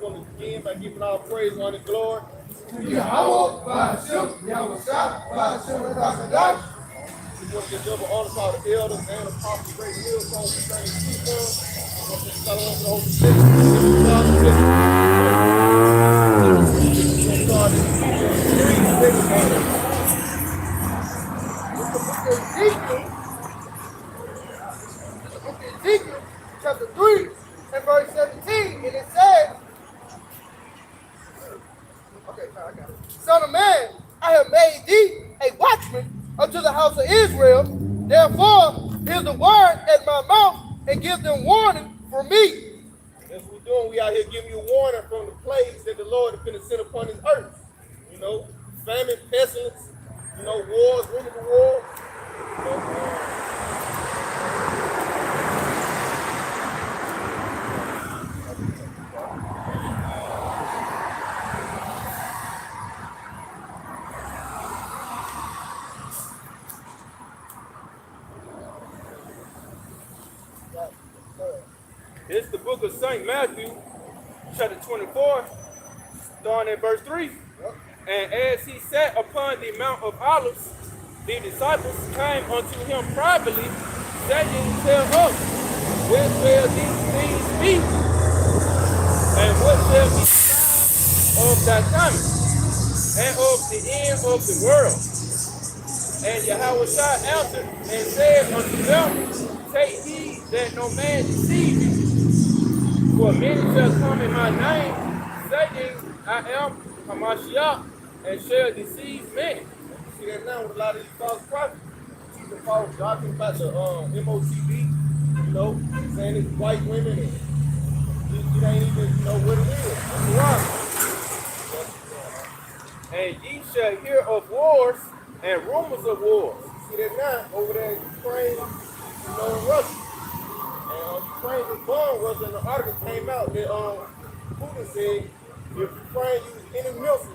want to begin by giving all praise, honor, and glory to Yahweh, Ba'ashem, Yahweh Shah, Ba'ashem, Rakasadash. We want to give double honor to all the elders and apostles, great millstones, concerning people. We want to say shalom to the Holy Spirit. We're going to start this Ezekiel chapter 3 and verse 17, and it says, okay, I got it. Son of man, I have made thee a watchman unto the house of Israel. Therefore, hear the word at my mouth and give them warning from me. That's what we're doing. We out here giving you warning from the plagues that the Lord is going to send upon this earth. You know, famine, pestilence, you know, wars, rumors of war. You know, it's the book of St. Matthew, chapter 24, starting at verse 3. And as he sat upon the Mount of Olives, the disciples came unto him privately, saying, Tell us, when shall these things be? And what shall be the sign of thy coming, and of the end of the world? And Yahweh answered and said unto them, Take heed that no man deceive you. For many shall come in my name, saying, I am Hamashiach, and shall deceive many. You see that now with a lot of these false prophets. You see the false doctrine about the MOTV, you know, saying it's white women, and it ain't even know what it is. And ye shall hear of wars and rumors of wars. You see that now over there in Ukraine, you know, in Russia. Ukraine was born was in the article came out that Putin said if Ukraine used any missiles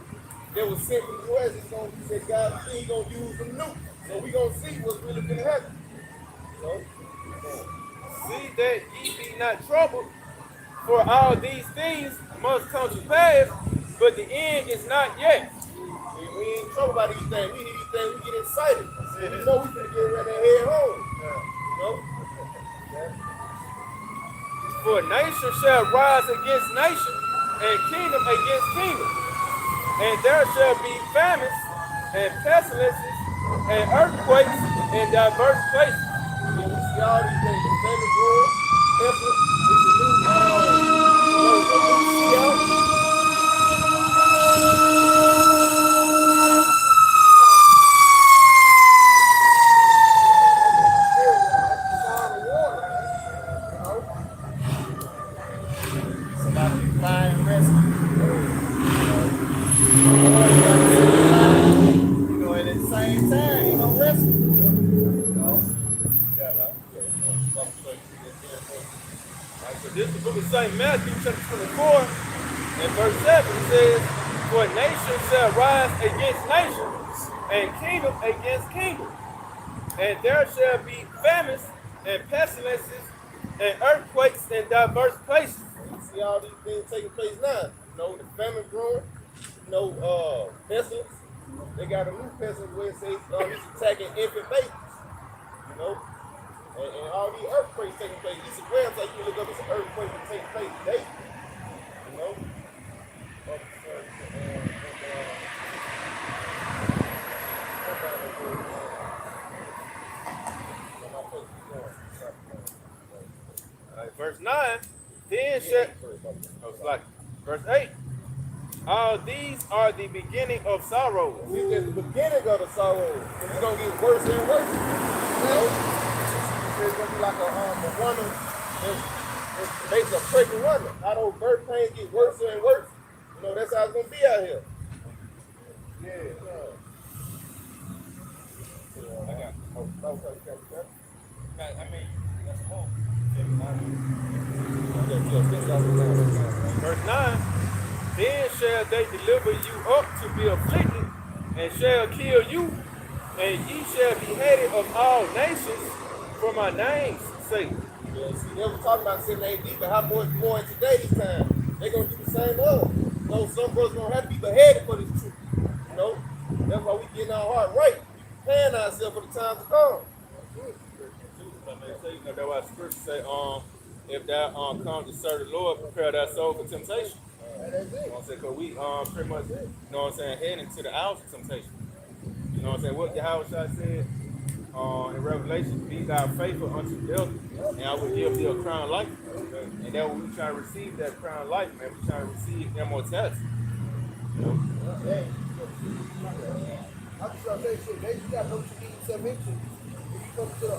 that was sent from the U.S., he said God he gonna use them nukes. So we gonna see what's really gonna happen. So, see that ye be not troubled, for all these things must come to pass, but the end is not yet. We ain't troubled by these things. We hear these things, we get excited. We know we finna get ready to head home. You know? For nation shall rise against nation, and kingdom against kingdom. And there shall be famines, and pestilences, and earthquakes in diverse places. And we see all these things, the famine growing, pestilence, it's a new, this is the book of St. Matthew, chapter 24, and verse 7 says, For nation shall rise against nation, and kingdom against kingdom. And there shall be famines, and pestilences, and earthquakes in diverse places. You see all these things taking place now. You know, the famine growing, you know, pestilence. They got a new pestilence where it says it's attacking infant babies. You know? And all these earthquakes taking place. These are websites you look up, it's an earthquake that takes place today. You know? Alright, verse 9. Then shall verse 8. All these are the beginning of sorrow. This is the beginning of the sorrow. It's gonna get worse and worse. You know? It's gonna be like a woman that's basically a pregnant woman. How those birth pains get worse and worse. You know, that's how it's gonna be out here. Yeah. Verse 9. Then shall they deliver you up to be afflicted, and shall kill you, and ye shall be hated of all nations for my name's sake. Yeah, see, they were talking about 7 AD, but how much more in today's time? they're gonna do the same love. You know, some brothers gonna have to be beheaded for this truth. You know, that's why we getting our heart right. We preparing ourselves for the time to come. That's why scripture say, if thou come to serve the Lord, prepare thy soul for temptation. And that's You know it. what I'm saying? Because we pretty much, you know what I'm saying, heading to the hours of temptation. You know what I'm saying? What Yahweh said in Revelation, be thou faithful unto death, and I will give thee a crown of life. And that when we try to receive that crown of life, man, we try to receive immortality. You know? Hey, I'm just gonna say shit, man, you gotta know what you need yourself into. If you come to the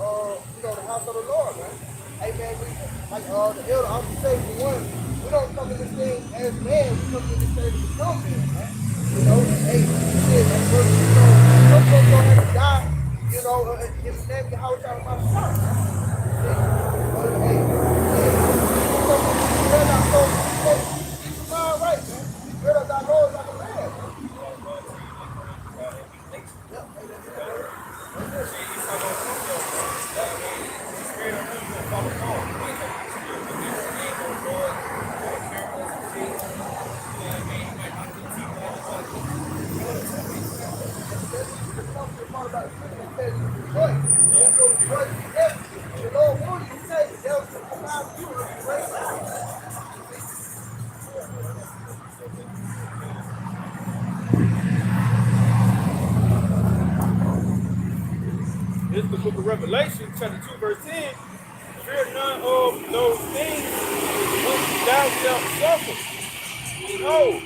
the house of the Lord, man. Hey man, we like the elder often say for one, we don't come in this thing as man, we come in this thing to become man, man. You know, hey, shit, that's what some folks don't have to die, you know, in the name of your house out of my son. Hey, you come in, we're not so keep your mind right, man. We're not our Lord like a man. This is the book of Revelation, chapter 2, verse 10. Fear none of those things which thou shalt suffer. Behold,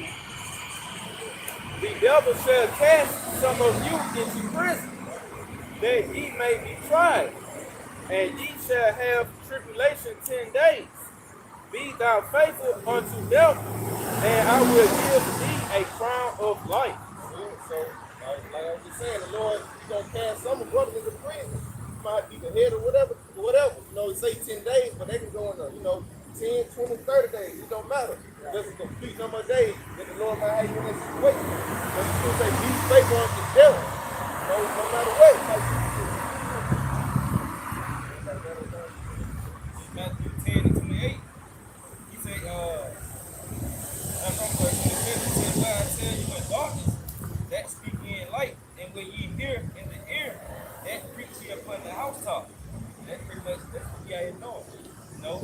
the devil shall cast some of you into prison, that ye may be tried, and ye shall have tribulation 10 days. Be thou faithful unto death, and I will give thee a crown of life. So, like I was just saying, the Lord, He's gonna cast some brothers into prison. Might be the head or whatever. You know, say 10 days, but they can go in 10, 20, 30 days. It don't matter. There's a complete number of days that the Lord might have you in that situation. But He still say, be faithful unto death. No matter what. Matthew 10 and 28. He say, I'm from verse 25, he said, well, I tell you in darkness, that speak ye in light, and when ye hear in the ear, that preach ye upon the housetop. That's pretty much that's what we out here doing. You know,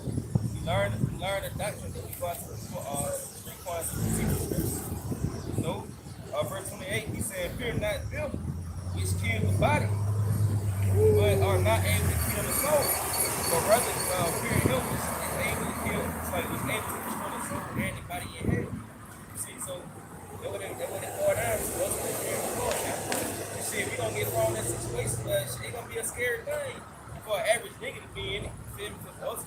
we learn the doctrine that we go out to the street corners and teach the scriptures. You know, verse 28, he said, fear not them which kill the body, but are not able to kill the soul. But rather, fear him which is able to kill, it's like he's able to destroy the soul and the body in hell. You see, so that what it boiled down to us, that fear the Lord. And shit, we gonna get thrown in situations, but shit, it gonna be a scary thing for an average nigga to be in it. You feel me? Because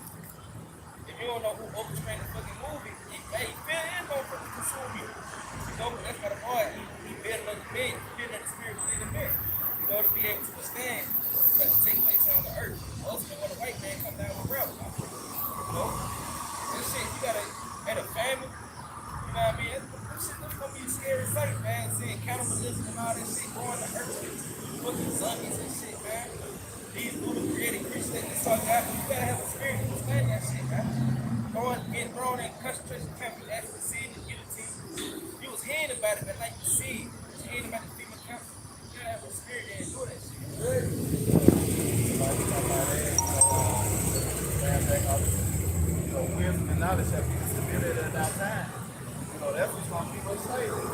if you don't know who orchestrated the fucking movie, hey, fear is gonna fucking consume you. You know, that's why the boy, he built another bed, built another spirit within the bed. You know, to be able to withstand what take place on the earth. Ultimately, when a white man come down with rebel, you know, this shit, you gotta, at a family, you know what I mean? This shit, that's gonna be a scary sight, man. Seeing cannibalism and all that shit going to earth, fucking zombies and shit, man. These little created creatures that suck out, you gotta have a spirit to withstand that shit, man. Getting thrown in concentration camp, you actually seeing the guillotine. You was hearing about it, but like you see, you hearing about the female camp. You gotta have a spirit that endure that shit. Wisdom and knowledge have been submitted at that time. You know, that's what's going to keep us safe. We've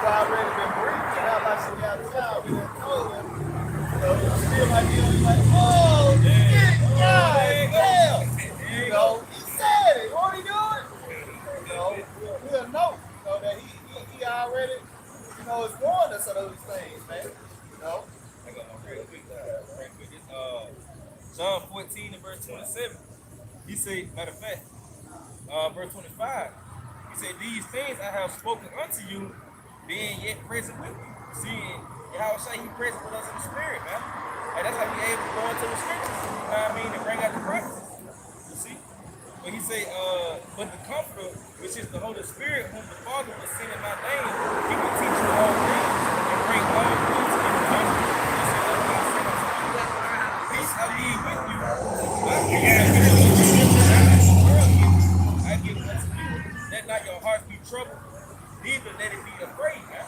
already been briefed to have like some out of town. We didn't know him. You know, you feel like you're like, oh, shit, God, damn. You know, he said it. What are you doing? You know, we'll know, that he already, is warned us of those things, man. You know? I got one real quick. John 14 and verse 27. He said, matter of fact, verse 25. He said, these things I have spoken unto you, being yet present with you. Seeing how say he present with us in the spirit, man. And that's how we able to go into the scriptures, you know what I mean, and bring out the prophecies. You see? But he say, but the Comforter, which is the Holy Spirit, whom the Father will send in my name, he will teach you all things and bring all things to your remembrance. Peace I leave with you, I give unto you, let not your heart be troubled, neither let it be afraid, man.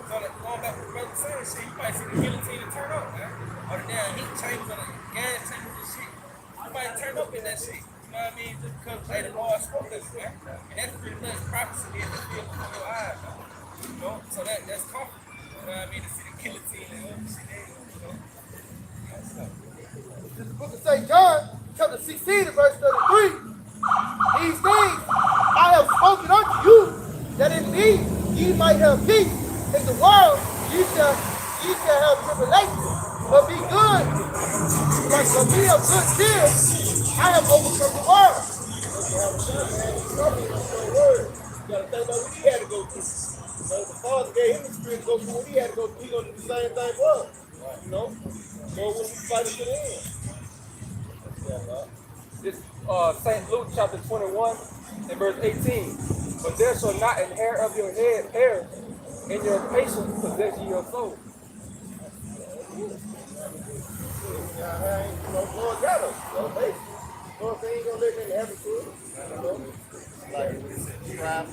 So like going back to the brother saying shit, you might see the guillotine and turn up, man. Or the damn heat chambers or the gas chambers and shit. You might turn up in that shit. You know what I mean? Just because hey, the Lord spoke this, man. And that's pretty much prophecy being fulfilled before your eyes, man. You know? So that's comfort. You know what I mean? To see the guillotine and all the shit there, you know? That's stuff. This is the book of St. John, chapter 16, and verse 33. These things I have spoken unto you, that in me ye might have peace. In the world ye shall have tribulation, but be good. But be of good cheer. I have overcome the world. You gotta think about what he had to go through. You know, the Father gave him the Spirit to go through what he had to go through. He's gonna do the same thing for us. You know? So we'll be fighting to the end. This St. Luke chapter 21 and verse 18. But there shall not an hair of your head perish, and your patience possess ye your soul. Lord got us. So basically, Lord ain't gonna let them have it to us. You know? Like we try to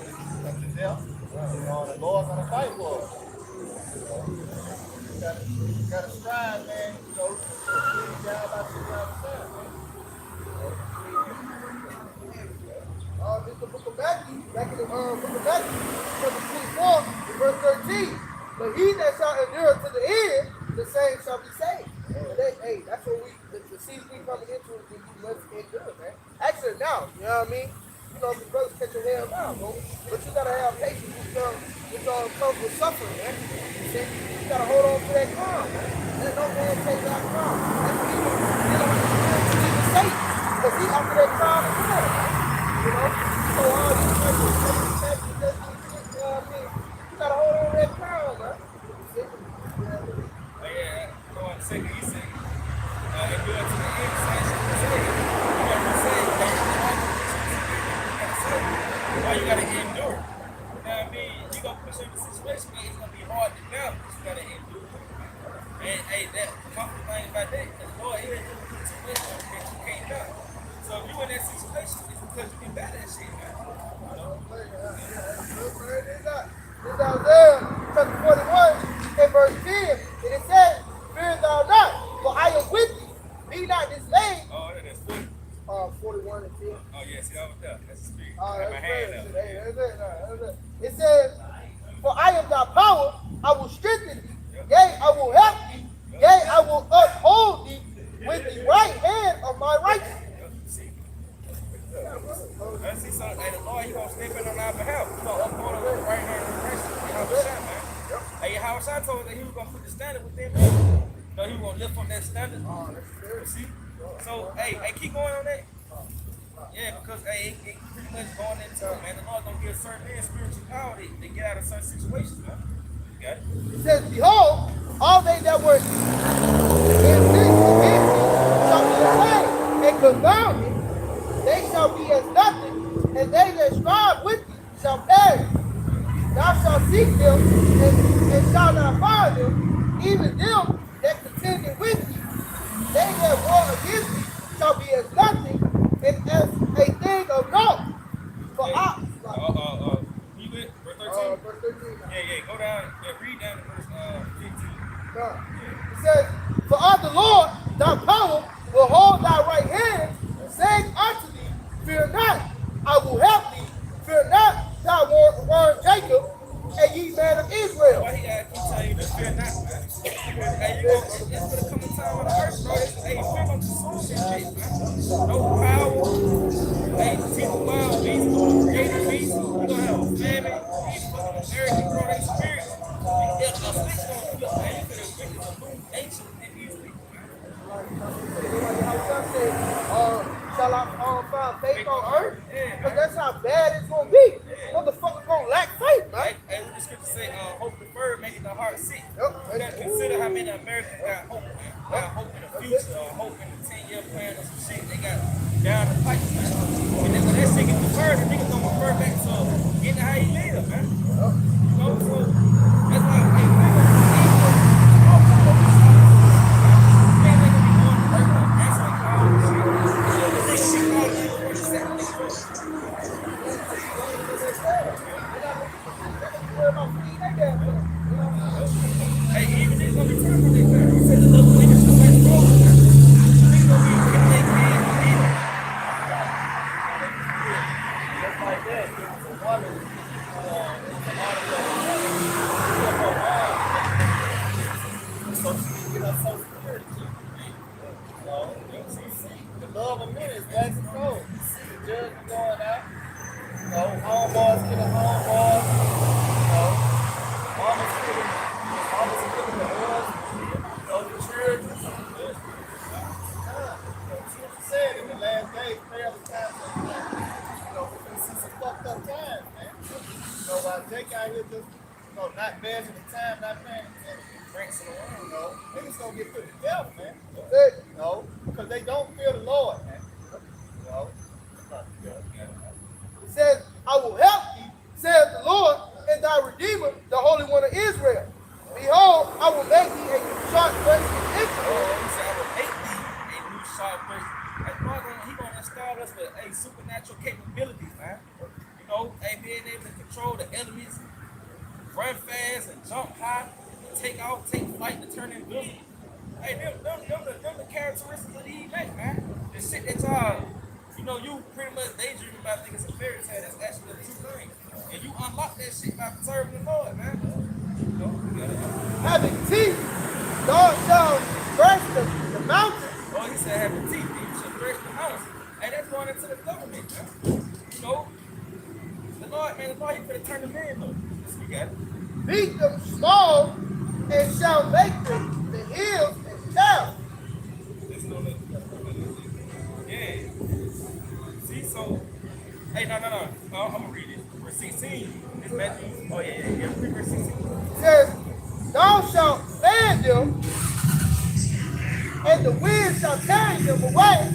death. The Lord's gonna fight for us. You gotta strive, man. You know, down by 6 This is the book of Matthew, back in the book of Matthew, chapter 24, and verse 13. But he that shall endure to the end, the same shall be saved. And hey, that's what the season we coming into is when you must endure, man. Actually, now, you know what I mean? You know, the brothers catch your hell now, bro. But you gotta have patience which comes with suffering, man. You see? You gotta hold on to that calm, man. Let no man take that calm. That's what he was saying. Because he after that calm as well, man. You know? So all these people, you gotta hold on to that calm, man. You see? Oh yeah, go on a second, he said, and do it to the end, same shit he said. You got to say, why you gotta endure? You know what I mean? You gonna push every situation, man, it's gonna be hard to balance, but you gotta endure. And hey, that comfortable thing about that, the Lord, he didn't do a situation that you can't do. So if you in that situation, it's because you can battle that shit, man. You know? This Isaiah chapter 41 and verse 10, and it says, fear thou not, for I am with thee. Be not dismayed. Oh, that's good. 41 and 10. Oh, yeah, see, that was that. That's the spirit. Oh, Have my hand that's up. good. Hey, that's it. It says, for I am thy power, I will strengthen thee. Yea, I will help thee. Yea, I will uphold thee with the right hand of my righteousness. Let's see something. Hey, the Lord, he gonna step in on our behalf. He gonna uphold us with the right hand of Christ. You know what I'm saying, man? Hey, how I told us that he was gonna put the standard within man. You know, he was gonna lift on that standard. See? So, hey, keep going on that. Yeah, because hey, it pretty much going into it, man. The Lord gonna give certain men spiritual power to get out of certain situations, man. You got it? It says, behold, all they that were against thee shall be ashamed and confounded. They shall be as nothing, and they that strive with thee shall perish. Thou shalt seek them, and shalt not find them, even them that contended with thee. They that war against thee shall be as nothing, and as a thing of naught. For You good? Verse 13? verse 13. Yeah, go down, read down to verse 15. It says, for of the Lord thy power will hold thy right hand, saying unto thee, fear not, I will help thee. Fear not, thou warren Jacob, and ye man of Israel. Why he gotta keep telling you to fear not, man? Hey, it's gonna come a time on the earth, bro. Hey, fear gonna consume this shit, man. No power. Hey, people wild beasts, created beasts. You gonna have a famine. These fucking American, bro, they spirits. If a switch gonna flip, man, you could have witnessed a new nature in these people, man. Shall I find faith on earth? Because that's how bad it's gonna be. Motherfucker gonna lack faith, man. As the scripture say, hope deferred making the heart sick. Yep. You gotta consider how many Americans got hope, man. Got hope in the future, or hope in the 10-year plan or some shit they got down the pipe, man. And then when that shit get deferred, the niggas gonna refer back to getting how he live, man. You know, so that's why hey, man, gonna be going to work on answering calls and shit. think out here just, not measuring the time, not paying attention. Franks in the world. Niggas gonna get put to death, man. Hey, Because they don't fear the Lord, man. It says, I will help thee, saith the Lord, and thy Redeemer, the Holy One of Israel. Behold, I will make thee a sharp breast in Israel. He said, I will make thee a new sharp breast. Like, God, he gonna install us with supernatural capabilities, man. Being able to control the elements, run fast and jump high, take off, take flight to turn invisible. Hey, them the characteristics of the elect, man. The shit that y'all, you pretty much daydream about thinking it's a fairy tale. That's actually a true thing. And you unlock that shit by serving the Lord, man. Having teeth, thou shalt thresh the mountains. Oh, he said having teeth, you should thresh the mountains. Hey, that's going into the government, man. The Lord, he could have turned them in, though. You got it. Beat them small, and shall make them the hills and shall. Yeah. See, so, hey, no. I'm gonna read it. Verse 16. It's Matthew. Oh, yeah. Read verse 16. It says, thou shalt fan them, and the wind shall carry them away.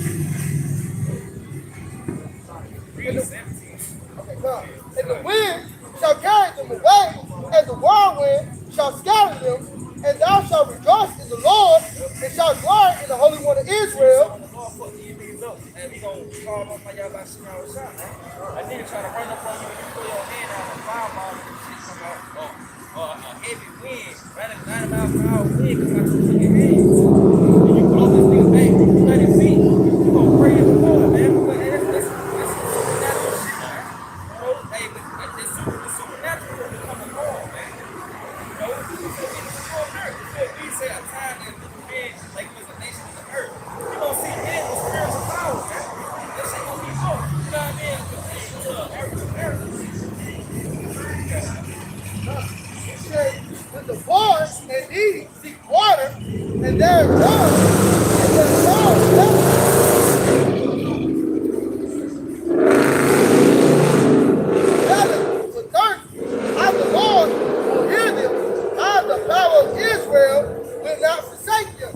Read 17. Okay, come. And the wind shall carry them away, and the whirlwind shall scatter them, and thou shalt rejoice in the Lord, and shalt glory in the Holy One of Israel. The Lord fuck these niggas up, and he gonna call on my y'all by shooting shot, man. I think try to run up on you and you pull your hand out and fireball and shit come out. Or a heavy wind, 90 miles per hour wind come out your fucking hand. And you blow this nigga back, you let it see. You gonna pray in the Lord, man. But that's supernatural shit, man. Hey, but the supernatural will become a norm, man. We say a time that men, like it was a nation of the earth. You gonna see men with spiritual powers, man. That shit gonna be more. You know what I mean? It says, when the poor and needy seek water, and there is none, and there is none. For thirst, I the Lord will hear them. I the power of Israel will not forsake them.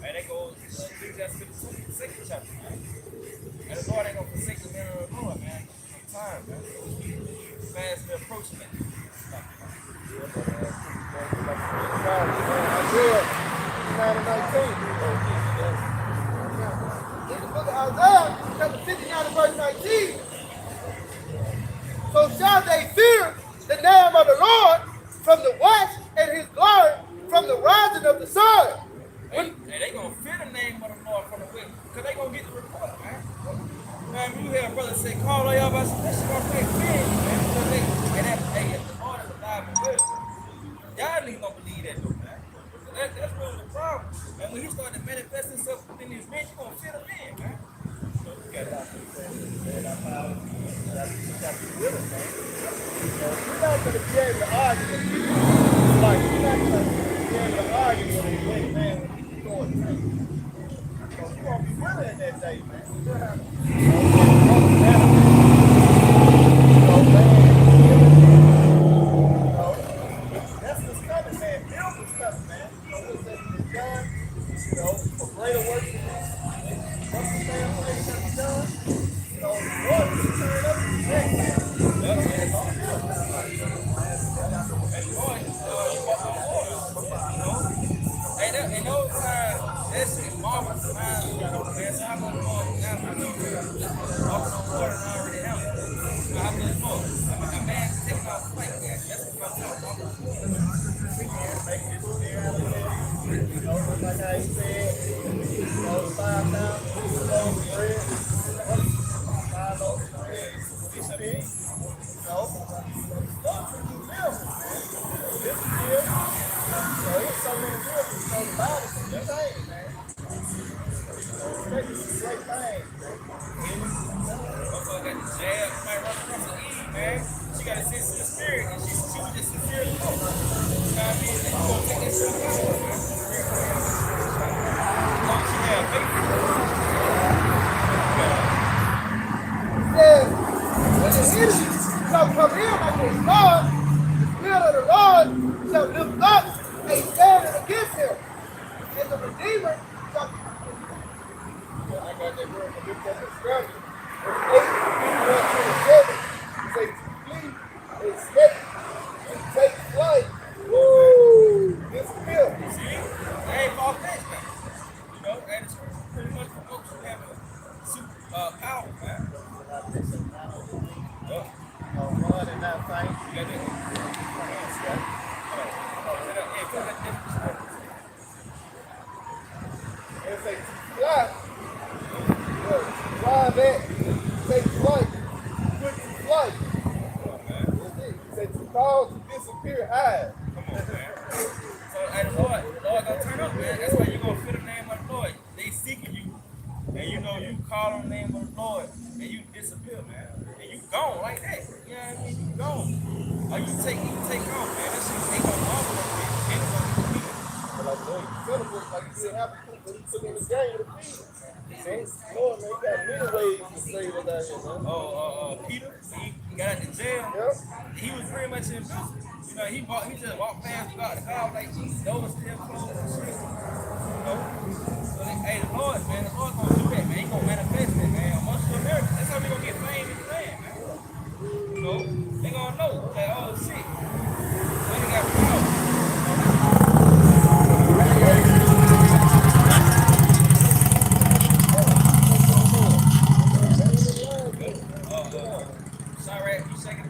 And they go Ecclesiastes 52, chapter, man. And the Lord ain't gonna forsake the man of the Lord, man. Time, man. Fast and approaching it. Isaiah 9:19. In the book of Isaiah, chapter 59 and verse 19. So shall they fear the name of the Lord from the west, and his glory from the rising of the sun. And they gonna fear the name of the Lord from the west, because they gonna get the report, man. Man, you hear a brother say, call all y'all about some that shit gonna take fear, man. Because if the Lord is alive and well, y'all niggas don't believe that, though, man. That's really the problem. And when he started manifesting himself within these men, you gonna fear the man, man. So you got that. We're not going to be able to argue with people. Like, we're not going to be able to argue with a great man when he's going through. So you're going to be willing that day, man. That's what's coming, man. Build what's coming, man. What's that been done, for greater work than this. What's the man what they have done? The Lord is turning up the neck, man. That's all good. And those times, that shit marvelous times, man. So I'm gonna go now. I'm gonna walk on water and I already have it. So how much more? A man taking off flight, man. That's what I'm talking about. Like I said, 5,000 loaves of bread, 5 loaves of bread, 6 fish. This is here. So it's so many miracles. So the Bible can be changed, man. It's a great thing. Motherfucker got the jab, might run across the Eve, man. She got a sense of the spirit, and she was just sincere. You know what I mean? And you gonna take that shit out, man. escape, take flight. Woo! Disappear. See? They ain't far fetched, man. You know, and it's pretty much for folks who have a super power, man. Yup. Run and not fight. You got that? And say fly. Fly back. Take flight. Quick to flight. Say to cause to disappear, hide. Come on, man. So, hey, the Lord gonna turn up, man. That's why you're gonna feel the name of the Lord. They seeking you, and you know you call on the name of the Lord, and you disappear, man. And you gone like that. You know what I mean? You gone. Or you take off, man. That shit take off all of it. And it's gonna be Like, Lord, you celebrate like you didn't have to put in the game with the feet. Lord, man, you got many ways to save us out here, man. Peter, he got out the jail. Yep. He was pretty much invisible. You know, he just walked past the God like Jesus, doors still closed and shit. You know? So hey, the Lord gonna do that, man. He gonna manifest it, man. Amongst the Americans. That's how we gonna get fame in the land, man. You know? They gonna know that, oh shit. When they got power. Sorry, you second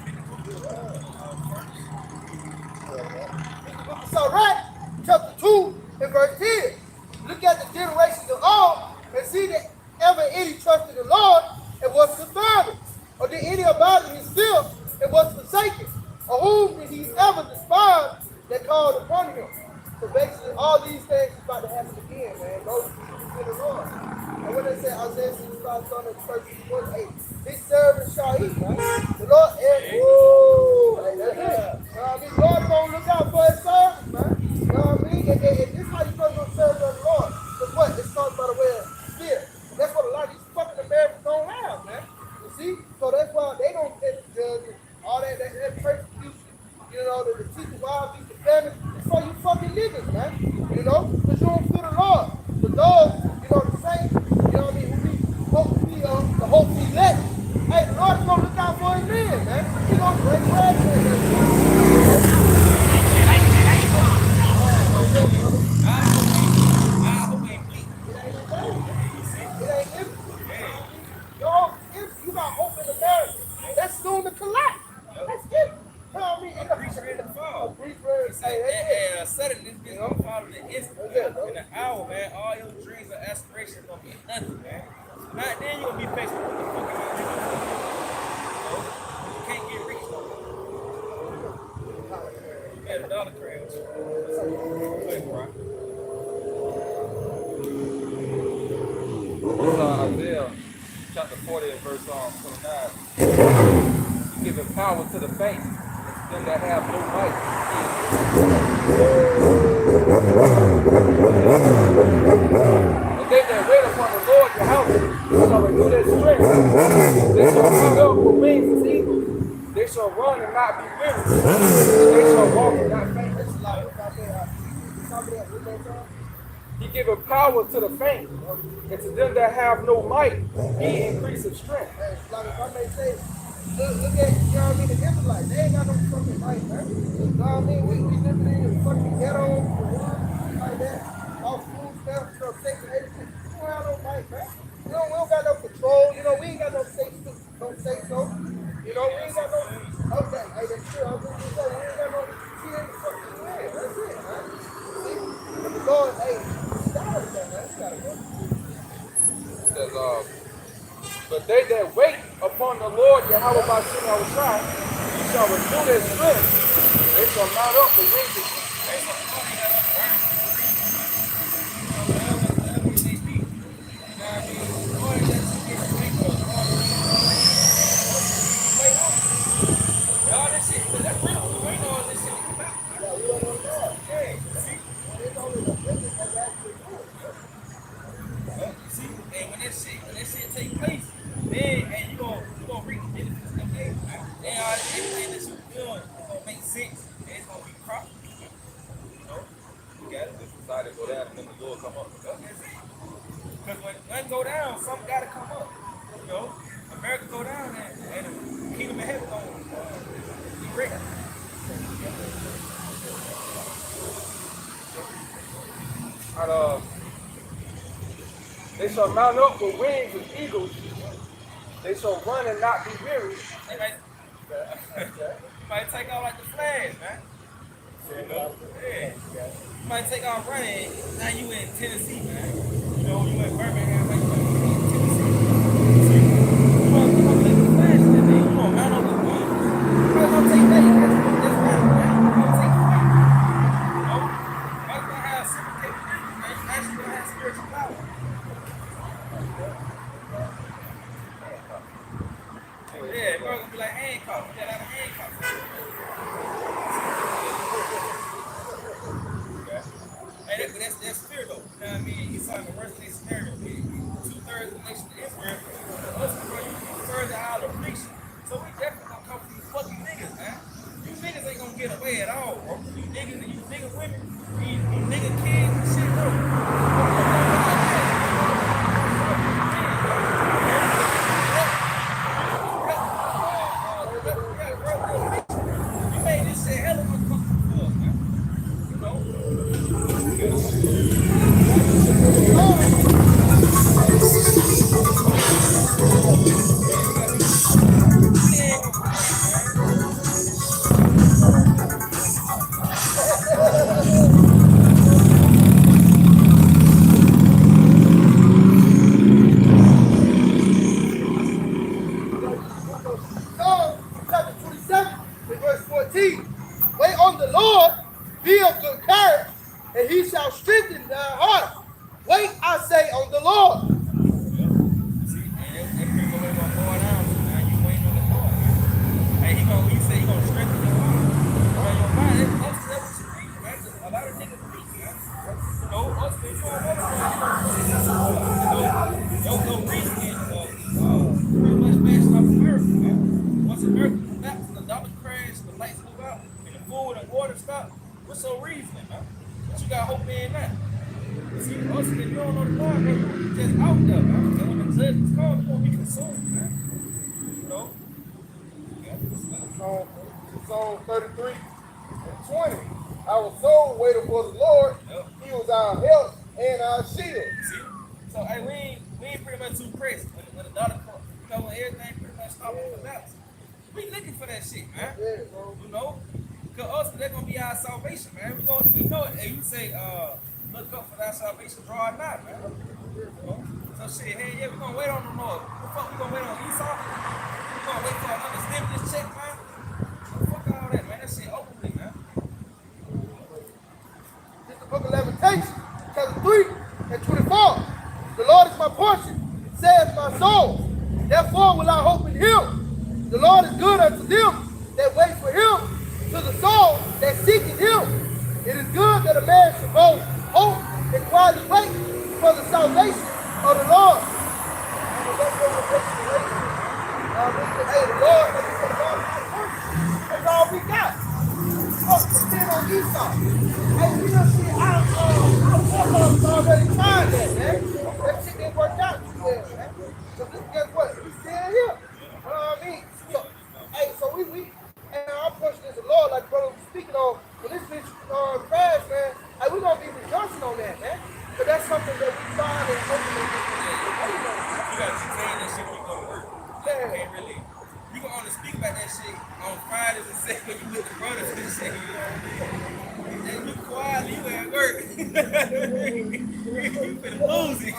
So, right, chapter 2 and verse 10. Look at the generations of all and see that ever any trusted the Lord and was confounded. Or did any abide in his filth and was forsaken? Or whom did he ever despise that called upon him? So basically, all these things is about to happen again, man. Those who the Lord. And when they say Isaiah 65, son of verse 48, his servant shall eat, right? The Lord, woo! Hey, that's it. The Lord gonna look out for his servants, man. You know what I mean? And this is how you supposed to serve the Lord. But what? It's comes by the way of fear. That's what a lot of these fucking Americans don't have, man. You see? So that's why they don't get the judges, all that persecution, you know, the teachers, wild beats, the famine. It's for you fucking niggas, man. You know? Because you don't feel the Lord. But those, you know, the saints, you know what I mean, who be hope to be the hope to elect. Hey, the Lord's gonna look out for his men, man. He's gonna break bread for him. You got hope in America. That's soon to collapse. That's it. You know what I mean? A preacher ready to fall. Hey, Suddenly this bitch gonna fall in the instant, man. In an hour, man. All your dreams and aspirations gonna be nothing, man. Not then you gonna be faced with what the fuck am I doing? You can't get rich no more. You got a dollar crash. Wait, bro. Isaiah chapter 40 and verse 29. You giving power to the faint, and to them that have no might. And they that wait upon the Lord your house shall renew their strength. They shall mount up with wings as eagles. They shall run and not be weary. They shall walk and not faint. He giveth power to the faint, and to them that have no might, he increaseth strength. Like if I may say, look at, you know what I mean, the Israelites, they ain't got no fucking might, man. You know what I mean? We living in the fucking ghetto, like that, all food stuff, you know, taking everything. We don't have no might, man. We don't got no control, you know, we ain't got no say so. You know, we ain't got no, okay, hey, that's true, I was just saying, we ain't got no, see any fucking way, that's it, man. See? But the Lord, hey, stop that, man, you gotta go. Says, but they that wait upon the Lord, Yahweh by Shem Yahushai, he shall renew their strength. They shall mount up with wings as When that shit take place, then and you gonna reap the benefits of that. And everything that you're doing is gonna make sense. And it's gonna be proper. You know, you got it. the society go down and then the Lord come up. Because when one go down, something gotta come up. You know, America go down and the kingdom of heaven gonna be great. And, they shall mount up with wings as eagles. They shall run and not be weary. They might, you might take off like the Flash, man. You know? Yeah. You might take off running. Now you in Tennessee, man. You know, you in Birmingham, like you in Tennessee. You want to take the Flash, and then you want to mount up with wings. You might want to take that. That's right, man. You want to take the fight. You know? That's going to have super capability, man. You actually going to have spiritual power. Yeah, bro, gonna be like handcuffs. You got out of handcuffs. Hey, that's fear though. You know what I mean? He's talking the worst case scenario. 2/3 of the nation of Israel. Us, bro, you further out of preaching. So we definitely gonna come for these fucking niggas, man. You niggas ain't gonna get away at all, bro. You niggas and you nigga women, you nigga kids and shit, bro. You made this shit hella uncomfortable for us, man. You know? Psalm chapter 27, and verse 14. Wait on the Lord, be of good courage, and he shall strengthen thy heart. Wait, I say, on the Lord. See, and that people ain't gonna go down, man. You waiting on the Lord, man. Hey, he said he gonna strengthen your heart. Well, your mind, that's what you read, man. A lot of niggas read, man. You know, us, man, you don't want to your reasoning, pretty much based off America, man. Once America comes back, the dollar crash, the lights move out, and the food and water stop, what's your reasoning, man? What you got hope in that? See, us, if you don't know the Lord, man, you just out there, man. And when the judgment's called, you're going to be consumed, man. You know? Psalm 33 and 20. Our soul waited for the Lord. Yep. He was our help and our shield. See? So, hey, we ain't pretty much too crazy. When the dollar comes, you know, when everything pretty much stops on the balance. We looking for that shit, man. Yeah, bro. You know? Because us, they're going to be our salvation, man. We know it. And you say, look up for that salvation, draw it not, man. You know? So shit, hey, yeah, we're gonna wait on the Lord. What the fuck we gonna wait on Esau? We gonna wait for another stimulus check, man? Fuck all that, man. That shit over with, man. This is the book of Lamentations, chapter 3 and 24. The Lord is my portion, saith my soul. Therefore will I hope in him. The Lord is good unto them that wait for him, to the soul that seeketh him. It is good that a man should both hope and quietly wait for the salvation of the Lord. Hey, the Lord, that's all we got. Oh, depend on Esau. Hey, you know, see, I already tried that, man. That shit didn't work out too well, man. So guess what? We still here. You know what I mean? So, hey, so we and our portion is the Lord, like brother was speaking on. When this bitch crash, man, hey, we're gonna be rejoicing on that, man. But that's something that we find and hoping that You gotta maintain that shit when you go to work. You can't really. You can only speak about that shit on Fridays and Saturdays when you with the brothers and shit. You know what I mean? And you quietly, you at work. You finna lose it.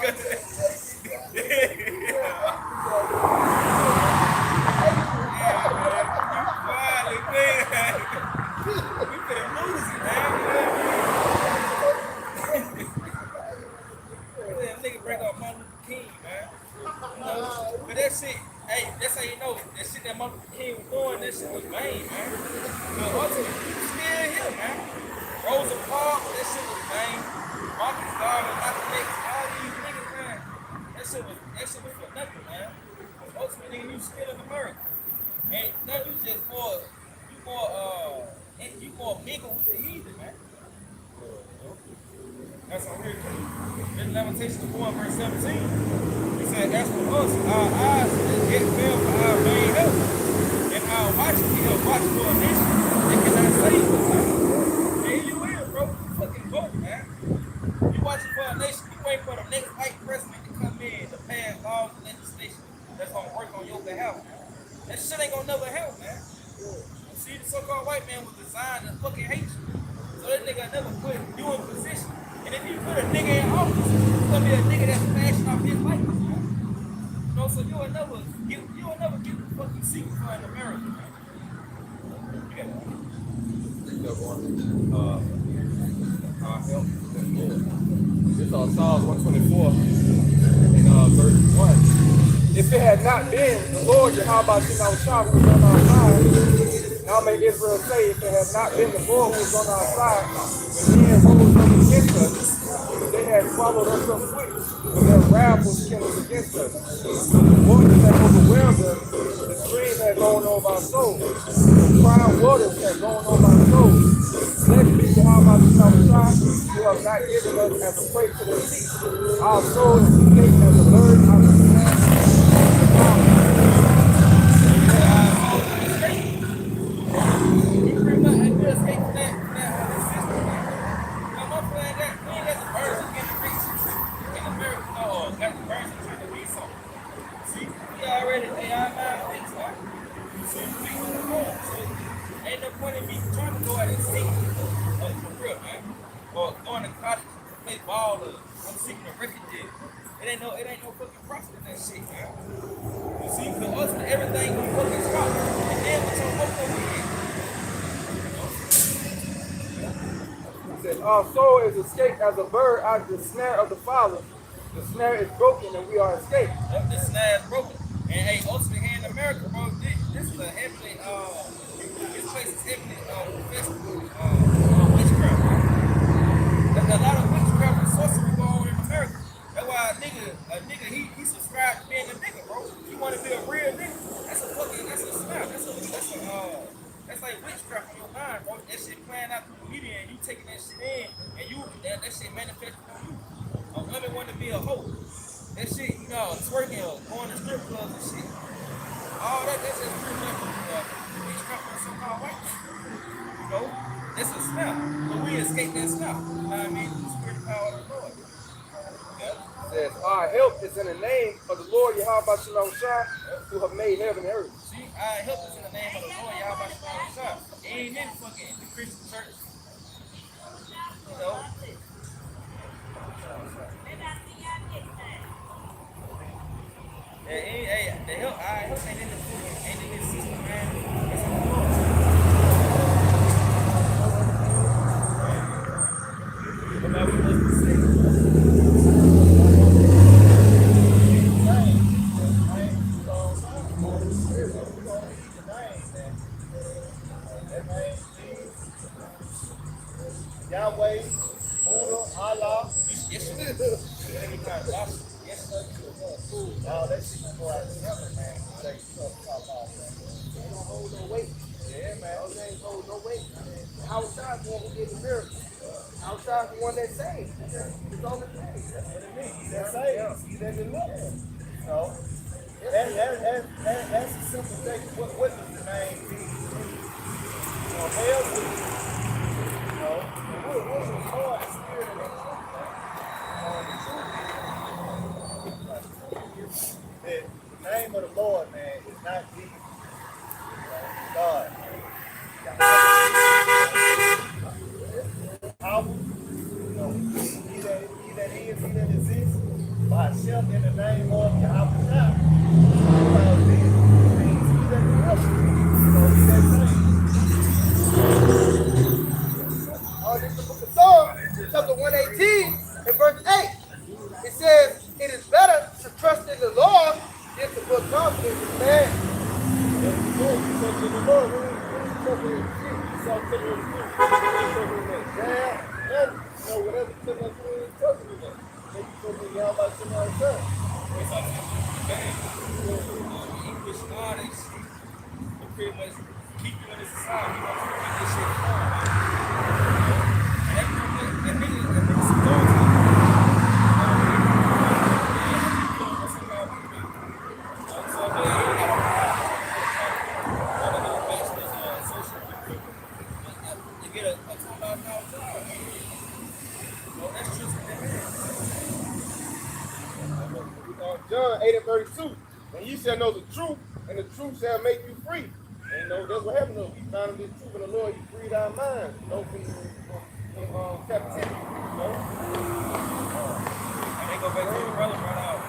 Nigga break up Martin Luther King, man. You know? But that shit, hey, that's how you know that shit that Martin Luther King was doing, that shit was vain, man. But ultimately, you still here, man. Rosa Parks, that shit was vain. Marcus Garvey, Malcolm X, all these niggas, man. That shit was for nothing, man. But ultimately, you still in America. And now you just more mingle with the heathen, man. That's on here. In Lamentations 4 verse 17, he said, as for us, our eyes yet fell for our vain help, and our watching we have watched for a nation that cannot save us, man. Hey, you in, bro. You fucking vote, man. You watching fucking hate you. So that nigga never put you in position. And if you put a nigga in office, it's gonna be a nigga that's flashing off his life. You know, so you'll never get the fucking secret for in America, man. Yeah. This on Psalms 124 in verse 1. If it had not been the Lord Yahweh Shah who was on our side, now may Israel say, if it had not been the Lord who was on our side, the men rose up against us, they had swallowed us up quick, when their wrath was kindled against us. The waters had overwhelmed us, the stream had gone over our souls, the crying waters had gone over our souls. Blessed be Yahweh Shah, who have not given us as a prey to their feet. Our soul is escaped as a bird out of the land. Ain't no point in me trying to go out and seek for real, man. Or going to college to play ball or I'm seeking a record deal. It ain't no fucking profit in that shit, man. You see, for us, everything will fucking stop. And then what's your hope over here? He says, our soul is escaped as a bird out of the snare of the fowler. The snare is broken and we are escaped. Yep, the snare is broken. And hey, also here in America, bro, this is a heavily, this place is heavily infested witchcraft, bro. There's a lot of witchcraft and sorcery going on in America. That's why a nigga, he subscribed to being a nigga, bro. You want to be a real nigga? That's a snap. That's like witchcraft in your mind, bro. That shit playing out through the media and you taking that shit in and that shit manifesting on you. A woman want to be a hoe. That shit, you know, twerking or going to strip clubs and shit. All that's just pretty much witchcraft on so-called white people. You know, it's a snap. But we escape that snap. You know what I mean? The spirit power of the Lord. Yeah. Says, our help is in the name of the Lord Yahweh Shah, who have made heaven and earth. See, our help is in the name of the Lord Yahweh Shah. It ain't in fucking the Christian church. You know? Hey, the help, our help ain't in the fucking, ain't in this system, man. It's in the Lord. But now we must be saved. Yahweh, Buddha, Allah. Yes, sir. Every time, yes, sir. All that shit can go out together, man. They don't hold no weight. Yeah, man. Those ain't hold no weight. Outside the one who did the miracle. Outside the one that saved. It's on the thing. That's what it means. He that saves, he that delivers. So, that's a simple thing. What does the name mean? You know, hell, you know, what was Lord, the spirit of the truth, man? The name of the Lord, man, is not Jesus. God. Power, you know, he that is, he that exists, by himself in the name of Yahweh Shah. Because this means he that delivers. So he that This is the book of Psalms, chapter 118, and verse 8. It says, it is better to trust in the Lord than to put confidence in man. English knowledge will pretty much keep you in the society. You know, keep this shit going, man. That nigga supposed to. John 8:32. And ye shall know the truth, and the truth shall make you free. And that's what happened to us. We found this truth in the Lord. He freed our minds, from captivity. And they go back to your brother right out.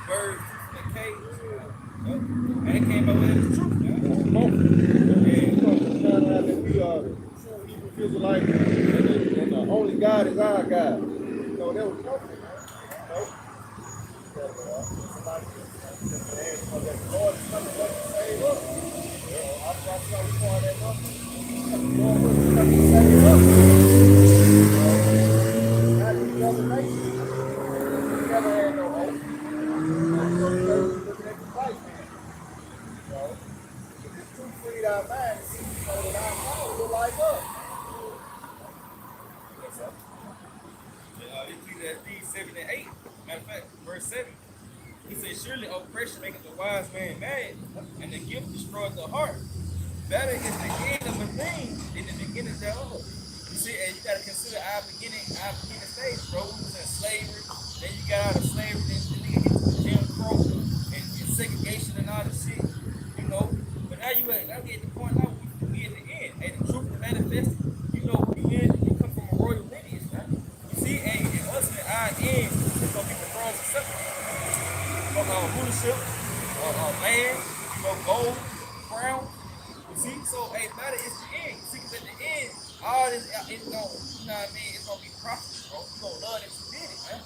Birds from the cage. And it came up with the truth. We found out that we are true Hebrew Israelites, and the only God is our God. That was comforting, man. Somebody that the Lord is coming back to save us. I'm trying to call that number. The Lord was coming to save us. Not these other nations. We never had no hope. Looking at the Christ, man. If this truth freed our minds, so that our minds look like us. If you read 7 and 8, matter of fact, verse 7, he said, surely oppression maketh the wise man mad, and the gift destroys the heart. Better is the end of a thing than the beginning thereof. You see, and you got to consider our beginning stage, bro. We was in slavery, then you got out of slavery, then you get to Jim Crow and segregation and all this shit, you know. But now we at the point now we at the end. And the truth manifested, you know, we come from a royal lineage, man. You see, and us at our end, it's gonna be the bronze scepter. Rulership, land, gold, crown. You see, so hey, matter is the end. You see, 'cause at the end, all this it's gonna, you know what I mean, it's gonna be profitable, bro. You gonna love that you did it, man.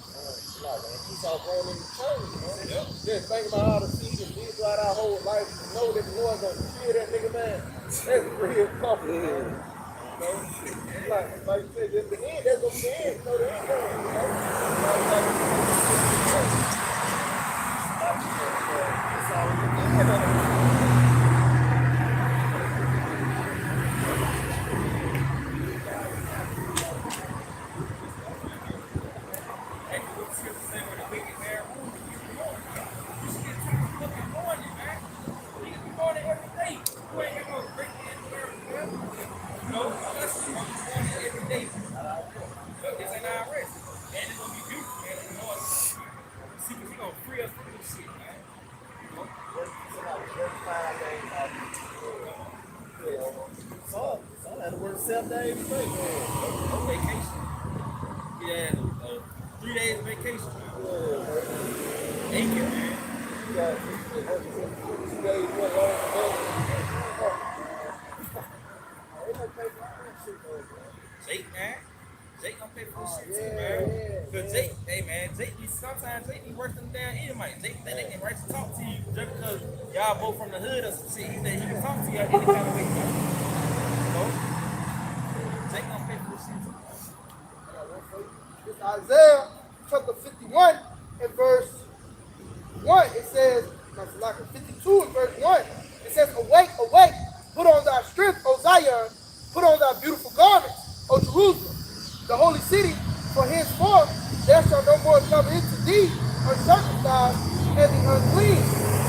We saw growing in the church, man. Yep. Just think about all the seeds and deeds throughout our whole life. To know that the Lord's gonna kill that nigga, man. That's real comforting, man. Like you said, just the end, that's gonna be the end. So the end comes, That's all we can do. I had to work 7 days straight, man. Vacation. Yeah, 3 days vacation. Naked, man. You got 2 days, one long day. Jake, man. Jake gonna pay for this shit too, man. Cause Jake, hey man, sometimes Jake be worse than damn Edomite. Jake think they can right to talk to you just because y'all both from the hood or some shit. He said he can talk to y'all any kind of way. You know? Jake gonna pay for this shit too. It's Isaiah chapter 51 and verse 1. It says, like 52 and verse 1. It says, awake, awake, put on thy strength, O Zion, put on thy beautiful garments, O Jerusalem, the holy city, for henceforth there shall no more come into thee uncircumcised and the unclean.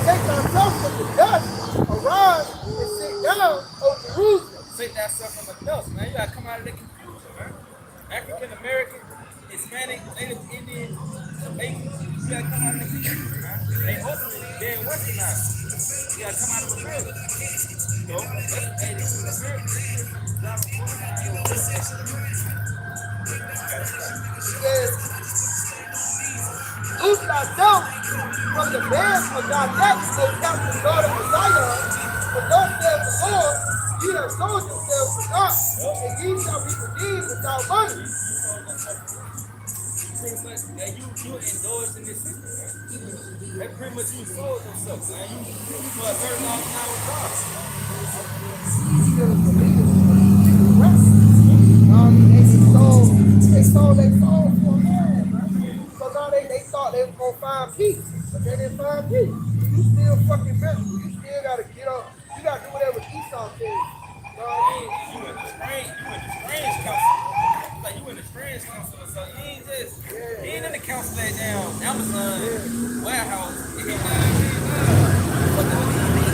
Take thyself from the dust, arise and sit down, O Jerusalem. Sit thyself from the dust, man. You gotta come out of the confusion, man. African American, Hispanic, Native Indian, Jamaican, you gotta come out of the confusion, man. They ultimately being westernized. You gotta come out of the middle. You know, hey, this is America. It says, loose thyself from the bands of thy neck, O captive daughter of Zion, for thus saith the Lord, ye have sold yourselves to God, and ye shall be redeemed without money. And you indulged in this system, man. That pretty much you sold yourself, man. You for a $30 an hour job. They sold for a man, man. So now they thought they was gonna find peace, but they didn't find peace. You still fucking miserable. You still gotta get up. You gotta do whatever Esau says. You know what I mean? You in the strange council. Like you in the strange council, so you ain't just you ain't in the council at down Amazon warehouse. You know what I mean? What the hell do you mean?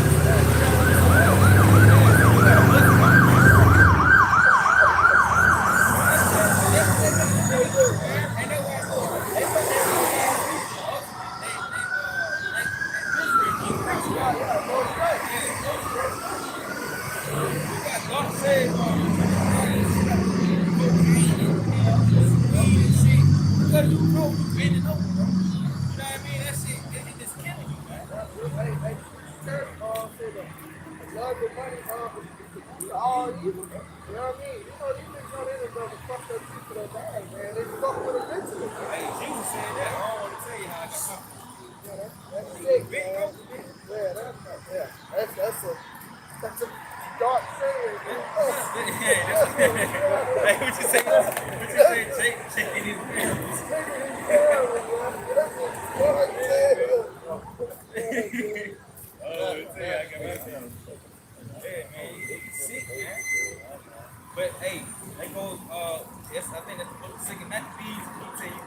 said, because you know you bending over, bro. You know what I mean? That shit, it just killing you, man. Hey, church, said the love of money, is all evil. You know what I mean? You know, these niggas on the internet to fuck their people that bad, man. They fuck with them mentally. Hey, Jesus said that. I don't want to tell you how I got my Yeah, that's sick, man. Yeah, that's a dark saying. Hey, what you say? What you say? Jake in his pants. Yeah, man, he's sick, man. But hey, that goes. Yes, I think that's the book of Second Maccabees. He tell you,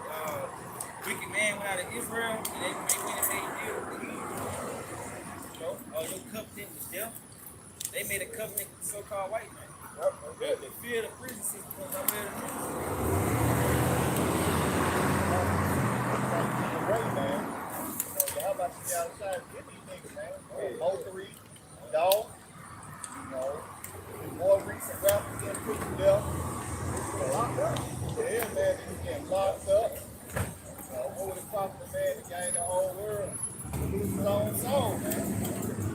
wicked man went out of Israel, and they went and made a deal with the Hebrews. You know, your covenant was them. They made a covenant with the so-called white man. The fear of the prison system was out there. Great, man. How about you get outside and get these niggas, man? Motory, dog, you know, the more recent rappers getting put to death. Locked up. Yeah, man, niggas getting locked up. Over the popular man to gain the whole world. Lose his own soul, man.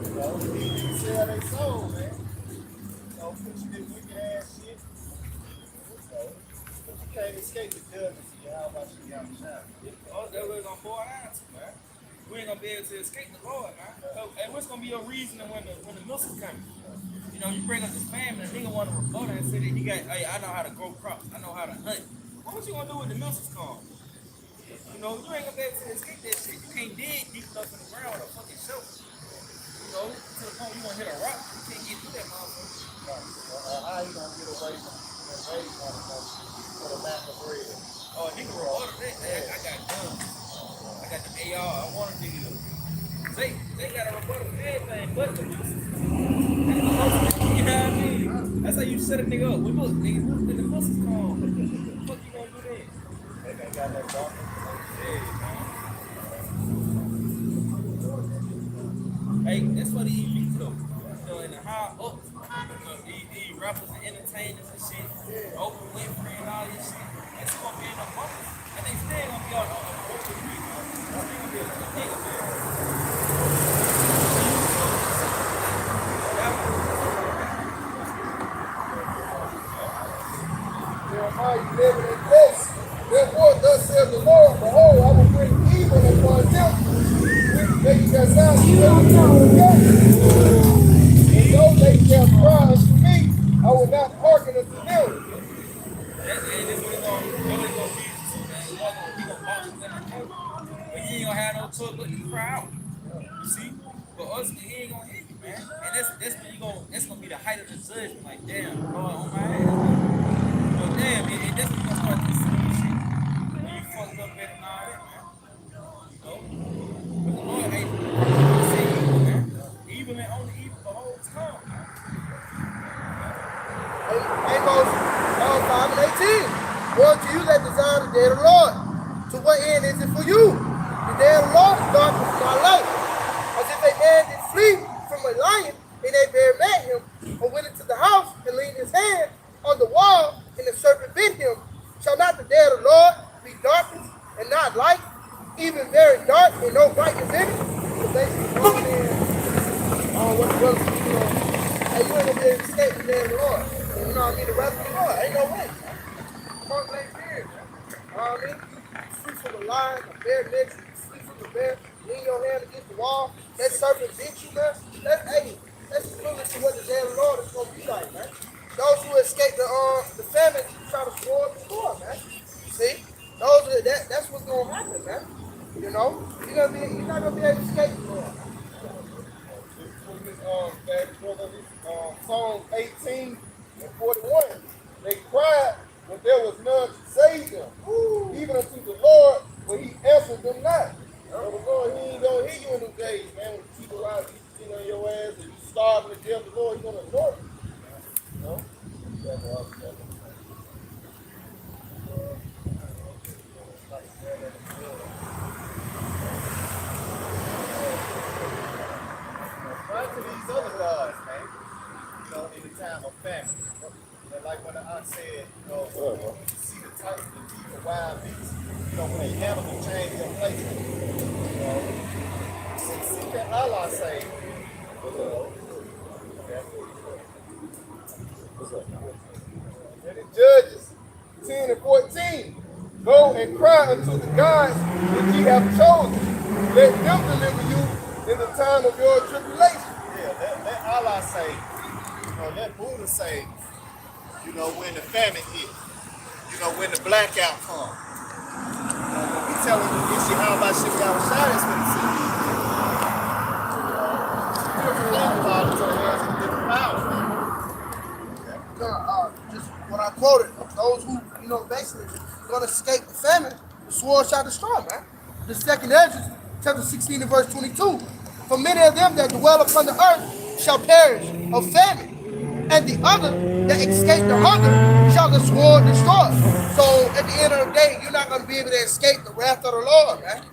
You know, these sell their soul, man. You know, put you this wicked ass shit. But you can't escape the judgment. How about you get outside? Oh, that's what it's gonna boil down to, man. We ain't gonna be able to escape the Lord, man. So, and what's gonna be your reason when the missiles come? You know, you bring up this family, a nigga want to rebut and say that he got, hey, I know how to grow crops, I know how to hunt. What you gonna do with the missiles come? You know, you ain't gonna be able to escape that shit. You can't dig deep enough in the ground with a fucking shovel. You know, to the point you gonna hit a rock, you can't get through that motherfucker. How you gonna get away from that race for the lack of bread? Oh, nigga rebutted that. Hey, I got guns. I got the AR. I want to dig it up. They got a rebuttal with everything but the missiles. You know what I mean? That's how you set a nigga up. Well, look, nigga, when the missiles come, what the fuck you gonna do then? They got that dark. Hey, that's what the elite do. You know, in the high ups, you know, these rappers and entertainers and shit, Oprah Winfrey and all this shit, it's gonna be in the buckets. And they still gonna be on the Oprah Winfrey. They gonna be a nigga, man. Jeremiah 11 and 6. Therefore, thus says the Lord, behold, I will bring evil upon them, which make their sound together. And though they shall cry unto me, I will not hearken unto them. And this what it's gonna be too, man. He gonna box them in the court. But he ain't gonna have no choice but to cry out. You see? But us, he ain't gonna hit you, man. And that's gonna be the height of the judgment. Like, damn, Lord, on my ass. But damn, that's when you gonna start to see shit. When you fucked up better than all that, man. You know? But the Lord ain't say evil, man. Evil and only evil the whole time, man. Amos 5 and 18. Woe to you that desire the day of the Lord. To what end is it for you? The day of the Lord is darkness for my life. As if a man did flee from a lion, and they bare met him, or went into the house and leaned his hand on the wall, and the serpent bit him. Shall not the day of the Lord be darkness and not light, even very dark and no brightness in it? So basically, one man, what the brother, hey, you ain't gonna be able to escape the day of the Lord. You know what I mean? The rest of the Lord, ain't no way. Punk ain't serious. You know what I mean? You sleep from a lion, a bear next, you sleep from the bear, lean your hand against the wall, that serpent bit you, man. That's equivalent to what the day of the Lord is gonna be like, man. Those who escape the famine try to spoil the Lord, man. See? That's what's gonna happen, man. You know? You're not gonna be able to escape the Lord. Psalm 18 and 41. They cried, but there was none to save them. Even unto the Lord, but he answered them not. So the Lord, he ain't gonna hear you in them days, man. When people out here on your ass and you starving to death, the Lord, he's gonna ignore you. You know? Run to these other gods, man. You know, in the time of famine. like when I said, you see the type of people, wild beasts, when they animal change their placement, see that Allah say, And in Judges 10 and 14, go and cry unto the gods that ye have chosen. Let them deliver you in the time of your tribulation. yeah, let Allah say, let Buddha say, when the famine hit, when the blackout comes. We telling them, you see how about shit y'all shot is for the city. Different power to the hands of different powers. Just what I quoted, those who, basically gonna escape the famine, the sword shall destroy, man. The second Ezra, chapter 16 and verse 22. For many of them that dwell upon the earth shall perish of famine, and the other that escape the hunger shall the sword destroy. So at the end of the day, you're not gonna be able to escape the wrath of the Lord, man.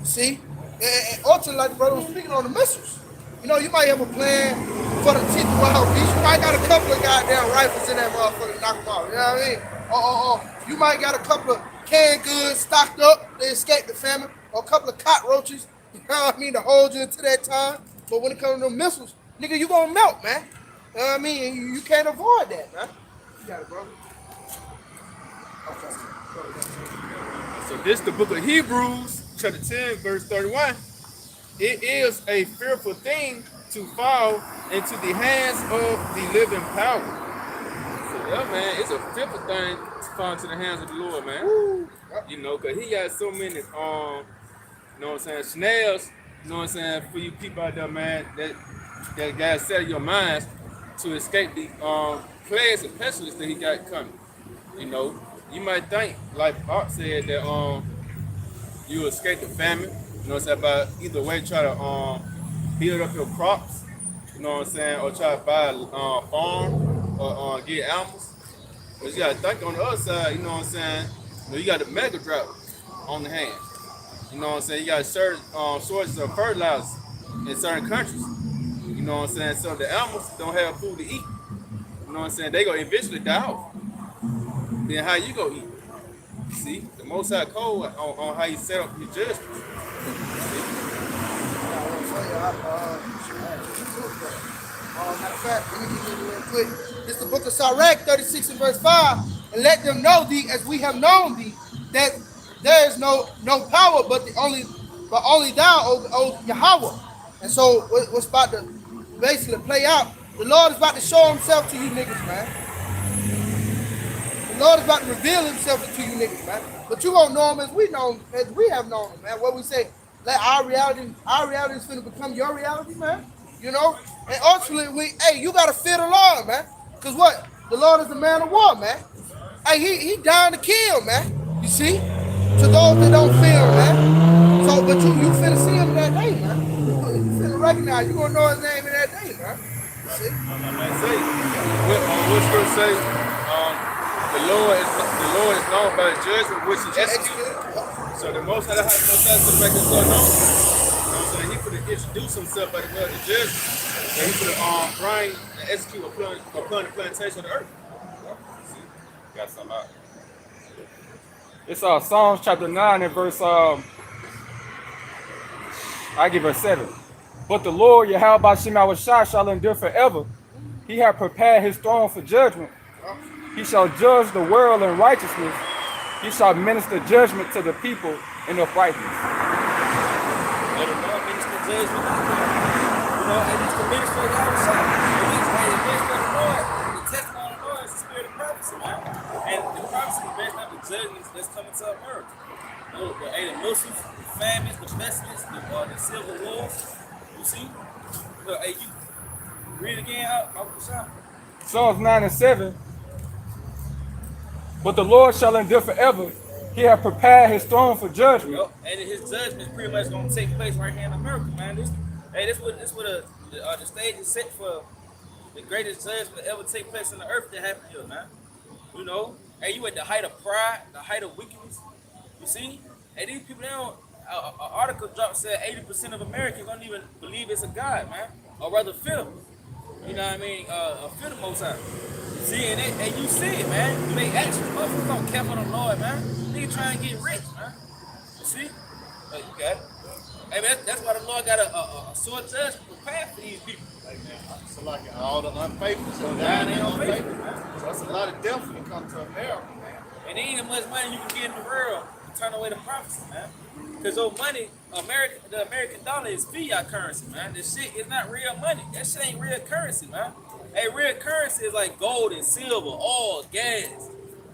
You see? And ultimately, like the brother was speaking on the missiles. You might have a plan for the 10th wild beast. You might got a couple of goddamn rifles in that motherfucker to knock them out. You know what I mean? You might got a couple of canned goods stocked up to escape the famine, or a couple of cockroaches, you know what I mean, to hold you into that time. But when it comes to them missiles, nigga, you gonna melt, man. You know what I mean? You can't avoid that, man. You got it, bro. Okay. So this the book of Hebrews, chapter 10, verse 31. It is a fearful thing to fall into the hands of the living power. So yeah, man, it's a fearful thing to fall into the hands of the Lord, man. Woo. Cause he got so many you know what I'm saying, snails, you know what I'm saying, for you people out there, man, that gotta set your minds to escape the plagues and pestilence that he got coming. You might think, like Bob said, that you escape the famine, you know what I'm saying, by either way try to build up your crops, you know what I'm saying, or try to buy a farm or get animals. But you gotta think on the other side, you know what I'm saying, you got the mega drought on the hand. You know what I'm saying? You got certain sources of fertilizers in certain countries. You know what I'm saying? So the animals don't have food to eat. You know what I'm saying? They gonna eventually die off. Then how you gonna eat? See, the Most High code on how you set up your judgments. Matter of fact, let me give you real quick. It's the book of Sirach, 36 and verse 5. And let them know thee, as we have known thee, that there is no power but only thou, O Yahweh. And so what's about to basically play out, the Lord is about to show himself to you niggas, man. The Lord is about to reveal himself to you niggas, man. But you won't know him as we have known him, man. What we say, let our reality is finna become your reality, man. And ultimately, you gotta fear the Lord, man. Cause what? The Lord is the man of war, man. Hey, he dying to kill, man. You see? To those that don't fear him, man. So, but you finna see him that day, man. You finna recognize, you gonna know his name in that day, man. You see? What scripture say? The Lord is known by the judgment which is executed. So the Most High to make it so known. So he could introduce himself by the word of the judgment. And he could bring and execute upon the plantation of the earth. See? Got something out. It's Psalms chapter 9 and verse, I give verse 7. But the Lord, Yahweh Shemawashah, shall endure forever. He hath prepared his throne for judgment. He shall judge the world in righteousness. He shall minister judgment to the people in uprightness. Let the Lord minister judgment. And it's the ministry of God's Son. The ministry of the Lord, the testimony of the Lord is the spirit of prophecy, man. And the prophecy is based on the judgments that's coming to our earth. The missiles, the famines, the pestilence, the civil wars. You see? Hey, you read again out the shop. Psalms 9 and 7. But the Lord shall endure forever. He hath prepared his throne for judgment. Yep. And his judgment is pretty much going to take place right here in America, man. This what the stage is set for the greatest judgment to ever take place on the earth that happened here, man. Hey, you at the height of pride, the height of wickedness. You see? Hey, these people, they don't. An article dropped said 80% of Americans don't even believe it's a God, man. Or rather, fear him. You know what I mean? Fear the Most High. You See, and you see it, man. They actually motherfuckers don't care for the Lord, man. Nigga trying to get rich, man. You see? Oh, you got it. Hey, man, that's why the Lord got a sore judgment prepared for these people. Like, man, so like all the unfaithful, so Nah, they ain't don't pay. unfaithful, man. So that's a lot of death when it comes to America, man. And there ain't as much money you can get in the world to turn away the prophecy, man. Because your money, the American dollar is fiat currency, man. This shit is not real money. That shit ain't real currency, man. Hey, real currency is like gold and silver, oil, gas.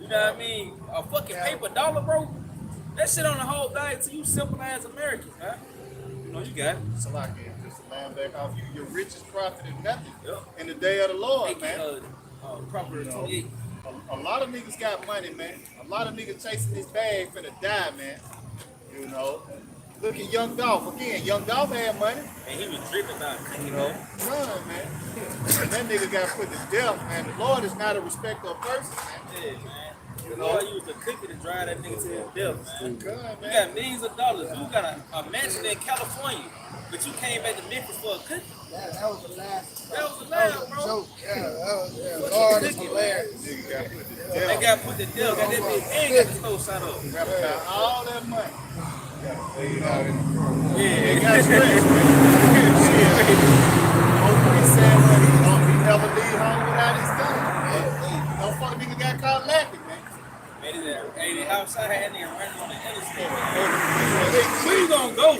You know what I mean? A fucking paper dollar, bro. That shit on the whole value to you simple as Americans, man. You know, you got it. So like, just to land back off you, your richest profit is nothing Yep. in the day of the Lord, Hey, man. proper You know, 28. a lot of niggas got money, man. A lot of niggas chasing this bag finna die, man. You know, look at Young Dolph again. Young Dolph had money. And he was dripping out. You know, run, man. And that nigga got put to death, man. The Lord is not a respecter of persons, man. Yeah, man. You The know? Lord used a cookie to drive that nigga to his death, man. God, You man. got millions of dollars. You got a mansion in California, but you came back to Memphis for a cookie. Yeah, that was the last. That was the That line, was a bro. joke. Yeah, that was, yeah. Fucking Lord, it's cookie, hilarious. Nigga got put to They death. got put to death. Got that bitch and got the store shot up. Rap about all that money. You know, Yeah. they got stressed, man. Shit. Hopefully he said what he never leave home without his gun. No fuck nigga got caught laughing, man. Hey, the outside had nigga running on the interstate. They Where you gonna go?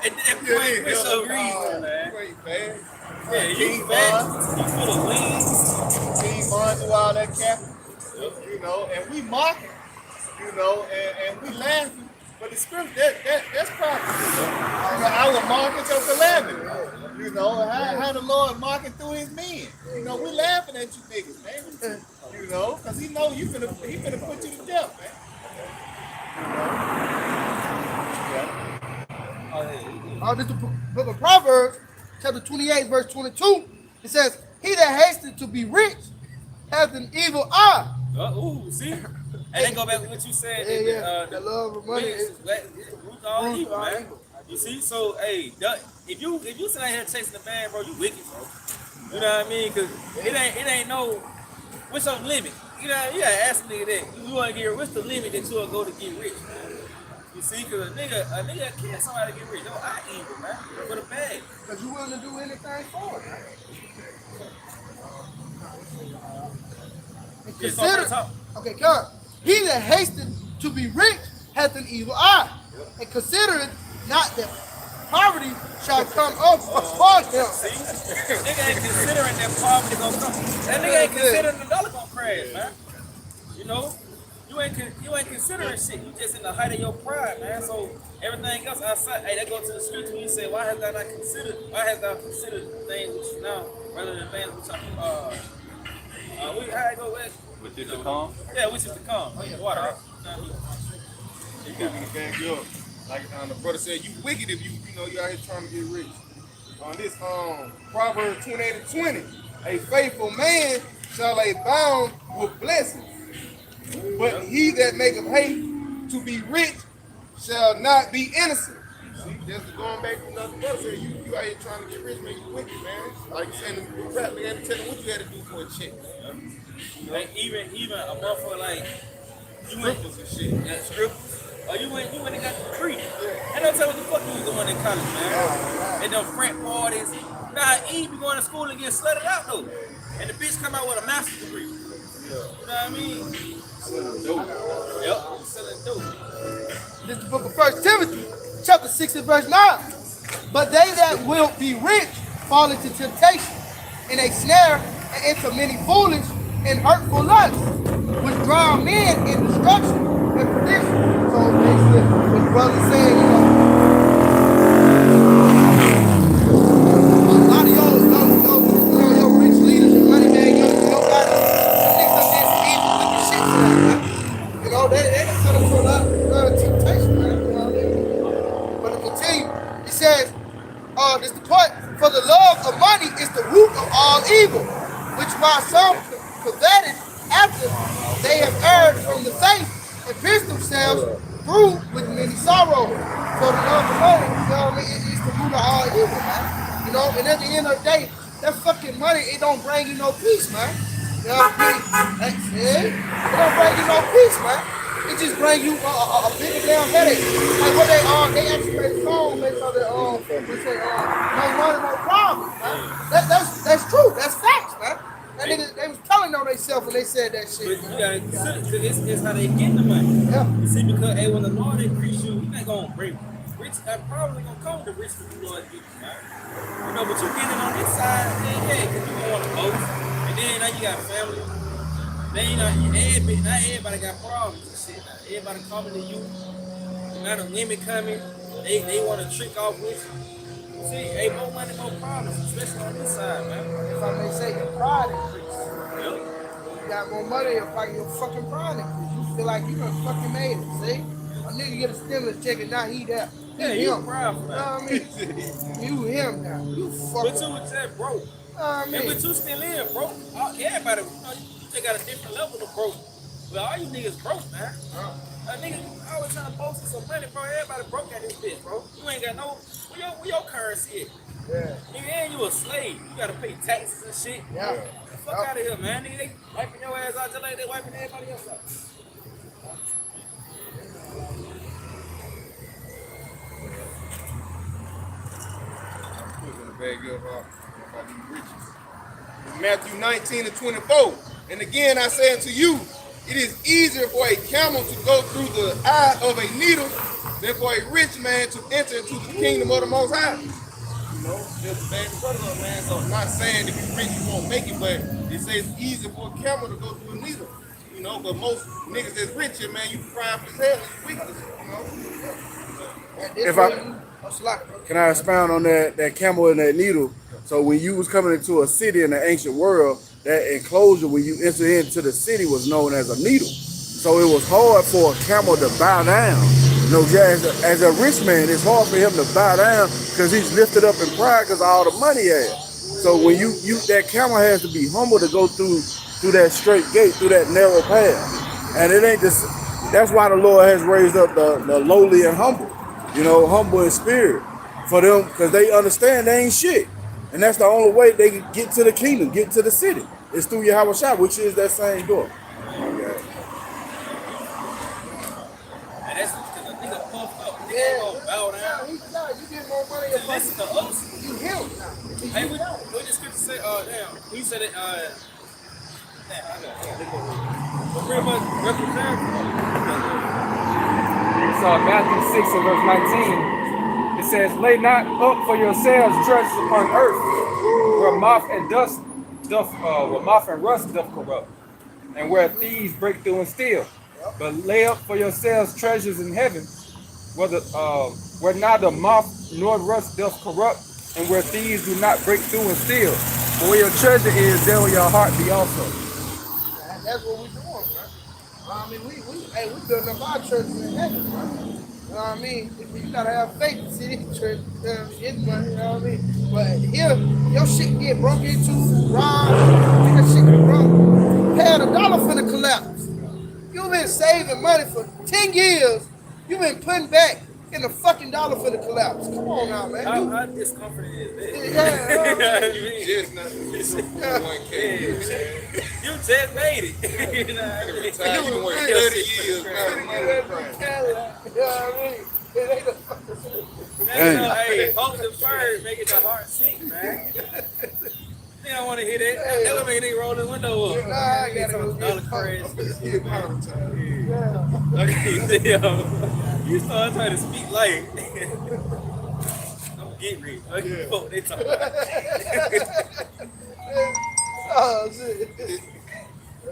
At that point, we're so reason, man. Great, man. Yeah, you King fat, Von, you full of wings. King Von do all that cap, you know, and we mocking, you know, and we laughing. But the script, that's prophecy. You know, I was mocking your calamity. You know, how the Lord mocking through his men. You know, we laughing at you niggas, man. You know, because he know he finna put you to death, man. This is the book of Proverbs, chapter 28, verse 22. It says, he that hasteth to be rich hath an evil eye. Ooh, see? And then go back to what you said. Yeah, the love of money is root all root evil, all man. evil. You see? So, hey, if you sit out here chasing the band, bro, you wicked, bro. You know what I mean? Because it ain't no, what's your limit? You know, you gotta ask a nigga that. You want to get, what's the limit that you'll go to get rich, man? You see? Because a nigga can't somebody get rich. Yo, I evil, man. For the bag. because you're willing to do anything for it. Right? And Yeah, consider, talk. okay, come. He that hasteth to be rich hath an evil eye, and consider it not that poverty shall come up upon him. See? Nigga ain't considering that poverty gonna come. That nigga ain't considering the dollar gonna crash, man. You know? You ain't considering shit. You just in the height of your pride, man. So everything else outside, hey, they go to the streets when you say, why has thou not considered things which now rather than things which are how it go with? Which is to come. Yeah, which is to come. Oh, yeah, water. You got me to back you up. Like the brother said, you wicked if you know you out here trying to get rich. On this Proverbs 28:20, a faithful man shall abound with blessings, but he that maketh haste to be rich shall not be innocent. See, just going back to another brother said, you out here trying to get rich, man, you wicked, man. Like you saying, the rap man, tell him what you had to do for a check. Like even a motherfucker like you went Strippers and shit. yeah, strippers. Or you went and got the degree. And don't tell me what the fuck you was doing in college, man. And them frat parties. Nah, he be going to school and get slutted out though. And the bitch come out with a master's degree. You know what I mean? Yep, selling dope. This is the book of 1 Timothy, chapter 6 and verse 9. But they that will be rich fall into temptation, in a snare, and into many foolish and hurtful lusts, which drown men in destruction and perdition. So basically, what the brother's saying, you know, a lot of your rich leaders and money bag, your guys, niggas done did some evil wicked shit to them, man. You know, they done set up to a lot of temptation, man. You know what I mean? But to continue, it says, this the point, for the love of money is the root of all evil, which while some coveted after they have erred from the faith and pierced themselves through with many sorrows. So the love of money, you know what I mean, is the root of all evil, man. You know, and at the end of the day, that fucking money, it don't bring you no peace, man. You know what I mean? It don't bring you no peace, man. It just bring you a bigger damn headache. Like what they actually made a song based on the we say no money, no problem, man. That's true. That's facts, man. That nigga, they was telling on themselves when they said that But shit. you gotta consider, because it's how they get the money. Yeah. You see, because hey, when the Lord increase you, He's not gonna break. Rich, that problem gonna come to rich when the Lord gives you, man. You know, but you getting on this side, yeah, because you gonna want to boast, and then now you got family. Then you know, not everybody got problems and shit. Now. Everybody coming to you. Now the women coming, they want to trick off with you. See, hey, more money, more problems, especially on this side, man. If I may say, your pride increase. Yep. You got more money, your fucking pride increase. You feel like you done fucking made it, see? A nigga get a stimulus check and now he there. Yeah, He you him. proud for You know that. what I mean? You him now. You But fucking. you was just broke. You know what I And mean? but you still in, broke. Everybody, you know, you just got a different level of broke. But all you niggas broke, man. A nigga always trying to boast some money, bro. Everybody broke at this bitch, bro. You ain't got no, where your currency at? Yeah. Nigga, and you a slave. You gotta pay taxes and shit. Yeah. Get the fuck out of here, man. Nigga, they wiping your ass out just like they wiping everybody else out. Matthew 19 and 24. And again I say unto you, it is easier for a camel to go through the eye of a needle than for a rich man to enter into the kingdom of the Most High. You know, there's a bad brother, man. So I'm not saying if you're rich you won't make it, but it says it's easier for a camel to go through a needle. You know, but most niggas that's rich here, man, you cry for his head, it's weakness, you know. And this If way I- you- that's like, Can I expound on that camel and that needle? So when you was coming into a city in the ancient world, that enclosure when you enter into the city was known as a needle. So it was hard for a camel to bow down. You know, as a rich man, it's hard for him to bow down because he's lifted up in pride because of all the money he has. So when you that camel has to be humble to go through that straight gate, through that narrow path. And it ain't just, that's why the Lord has raised up the lowly and humble. You know, humble in spirit for them because they understand they ain't shit. And that's the only way they can get to the kingdom, get to the city. It's through Yahweh Shah, which is that same door. Okay. And that's because a nigga puffed up. Nigga yeah. gonna bow Yeah, down. he's not. You get more money To if listen to us. you him now. Hey, what the scripture say? Damn. You said it, damn, I got it. But pretty much represent. It's Matthew 6 and verse 19. It says, lay not up for yourselves treasures upon earth, where moth and rust doth corrupt, and where thieves break through and steal. But lay up for yourselves treasures in heaven, where neither moth nor rust doth corrupt, and where thieves do not break through and steal. For where your treasure is, there will your heart be also. And that's what we doing, man. I mean, we building up our churches in heaven, man. You know what I mean? You gotta have faith to see this church, shit, man, you know what I mean? But here, your shit get broke into, robbed, that shit get broke. Paying $1 for the collapse. You've been saving money for 10 years. You've been putting back in the fucking dollar for the collapse. Come on now, man. How discomforting is this? Just nothing. You just made it. You know what I mean? Time you work 30 years, Man, you know, hey, hope deferred, making the heart sick, man. They don't want to hear that. That'll make a nigga roll his window up. Nah, I gotta go Dollar get crazy. Yeah. Okay, you start trying to speak light. I'm getting rich. Okay, fuck what they talking about. Oh, shit.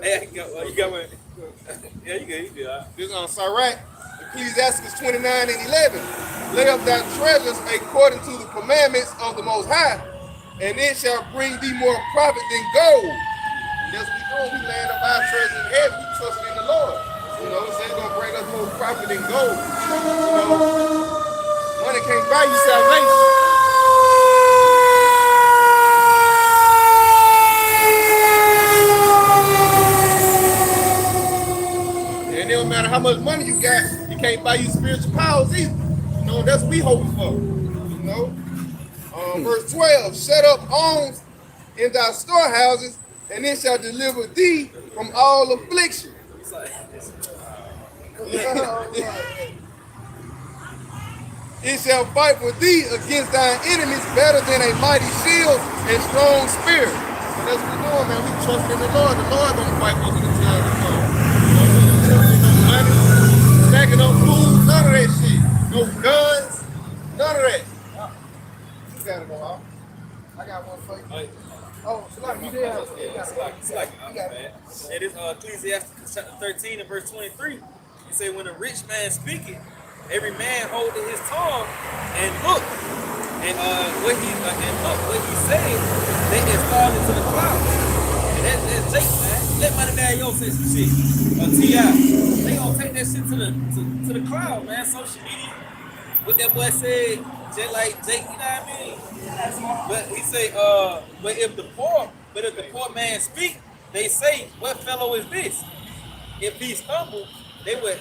Hey, you got one? Yeah, you good, all right. This on Sirach, Ecclesiastes 29 and 11. Lay up thy treasures according to the commandments of the Most High, and it shall bring thee more profit than gold. And that's what we doing. We laying up our treasures in heaven. We trusting in the Lord. You know, it's going to bring us more profit than gold. You know, money can't buy you salvation. And it don't matter how much money you got, you can't buy you spiritual powers either. You know, that's what we hoping for. You know? Verse 12, shut up alms in thy storehouses, and it shall deliver thee from all affliction. It's like, It shall fight for thee against thine enemies better than a mighty shield and strong spear. So that's what we're doing, man. We trust in the Lord. The Lord gonna fight most of the time. No money, stacking up food, none of that shit. No guns, none of that. You got it, Bob. I got one for you. Oh, so like you did have it. it's like man. It is Ecclesiastes chapter 13 and verse 23. It say, when a rich man speaketh, every man holding his tongue and look, and what he said, they is falling into the clouds. And that's Jake, man. Let Money Man Yo say some shit. T.I. They gonna take that shit to the cloud, man. Social media. What that boy said, just like Jake, you know what I mean? But he say, but if the poor man speak, they say, what fellow is this? If he stumble, they would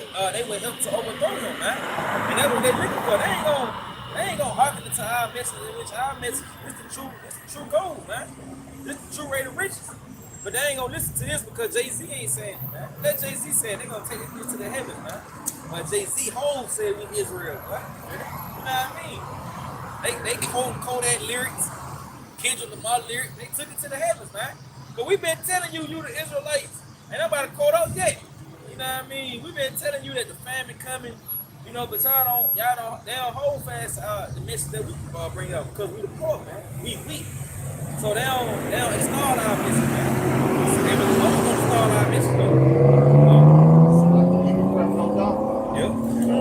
help to overthrow him, man. And that's what they're looking for. They ain't gonna hearken to our message, which our message is the true gold, man. This the true rate of riches. But they ain't gonna listen to this because Jay-Z ain't saying it, man. Let Jay-Z say it, they gonna take it to the heavens, man. But Jay-Z home said we Israel, right? You know what I mean? They quote Kodak lyrics, Kendrick Lamar lyrics, they took it to the heavens, man. But we've been telling you the Israelites, ain't nobody caught up yet. You know what I mean? We've been telling you that the famine coming, you know, but they don't hold fast the message that we bring up because we the poor, man. We weak. So they don't install our message, man. So they really don't install our message, though.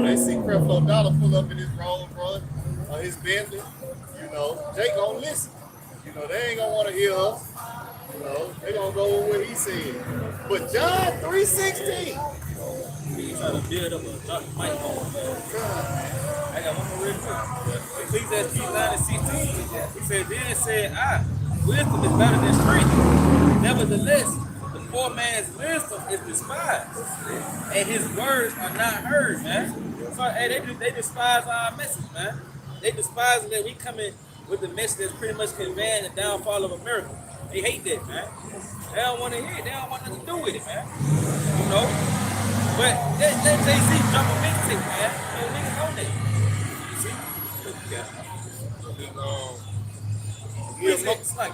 They see Creflo Dollar pull up in his Rolls Royce or his Bentley. You know, they gonna listen. You know, they ain't gonna want to hear us. You know, they gonna go with what he said. But John 3:16. He's trying to build up a mic on. I got one more real quick. Ecclesiastes 9:16. He said, then said wisdom is better than strength. Nevertheless, the poor man's wisdom is despised, and his words are not heard, man. So hey, they despise our message, man. They despise that we come in with the message that's pretty much conveying the downfall of America. They hate that, man. They don't want to hear it. They don't want nothing to do with it, man. You know? But let Jay-Z drop a mixtape, man. You know, niggas on that. You see?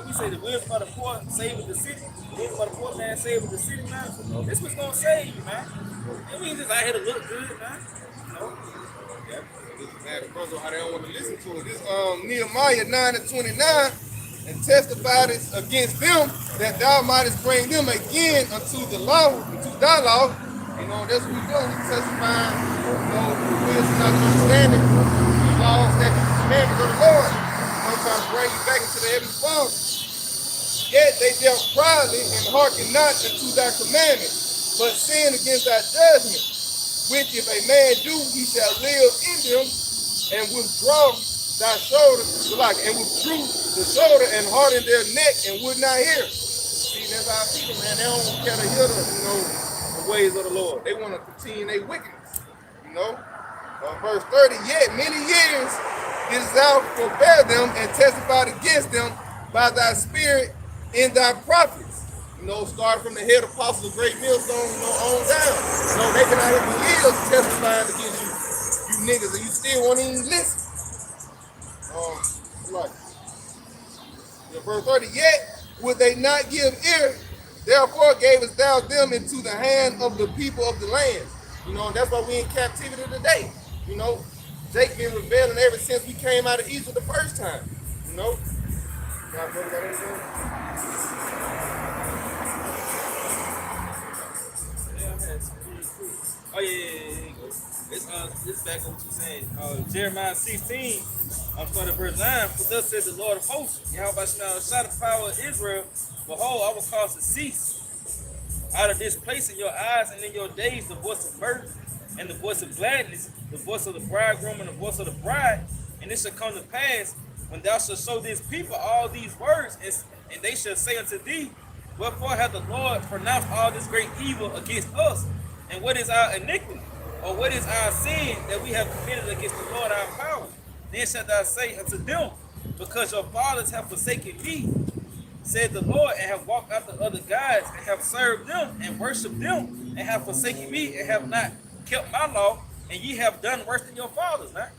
We say the wisdom of the poor saving the city. The wisdom of the poor man saving the city, man. This what's gonna save you, man. And we ain't just out here to look good, man. You know? Yeah. Man, the brother, how they don't want to listen to it. This Nehemiah 9:29, and testified against them that thou mightest bring them again unto the law, unto thy law. You know, that's what we're doing. We testifying, you know, the wisdom, not understanding the laws, statutes, and commandments of the Lord. Trying to bring you back into the heavenly Father. Yet they dealt proudly and hearkened not unto thy commandments, but sinned against thy judgment, which if a man do, he shall live in them, and withdraw thy shoulder, and withdrew the shoulder and hardened their neck and would not hear. See, that's our people, man. They don't care to hear the ways of the Lord. They want to continue their wickedness, you know. Verse 30, yet many years didst thou forbear them and testified against them by thy spirit in thy prophets. You know, start from the head apostles of Great Millstone, you know, on down. You know, they been out here for years testifying against you niggas, and you still won't even listen. Verse 30, yet would they not give ear, therefore gavest thou them into the hand of the people of the land. You know, and that's why we in captivity today. You know, Jake been rebelling ever since we came out of Egypt the first time. You know? Oh yeah. This back on what you're saying. Jeremiah 16, I'm starting at verse 9. For thus says the Lord of hosts, Yahweh shall the power of Israel. Behold, I will cause to cease out of this place in your eyes and in your days the voice of mirth and the voice of gladness, the voice of the bridegroom and the voice of the bride. And it shall come to pass when thou shalt show this people all these words, and they shall say unto thee, wherefore hath the Lord pronounced all this great evil against us? And what is our iniquity? Or what is our sin that we have committed against the Lord our power? Then shalt thou say unto them, because your fathers have forsaken me, said the Lord, and have walked after other gods, and have served them, and worshipped them, and have forsaken me, and have not kept my law, and ye have done worse than your fathers, man.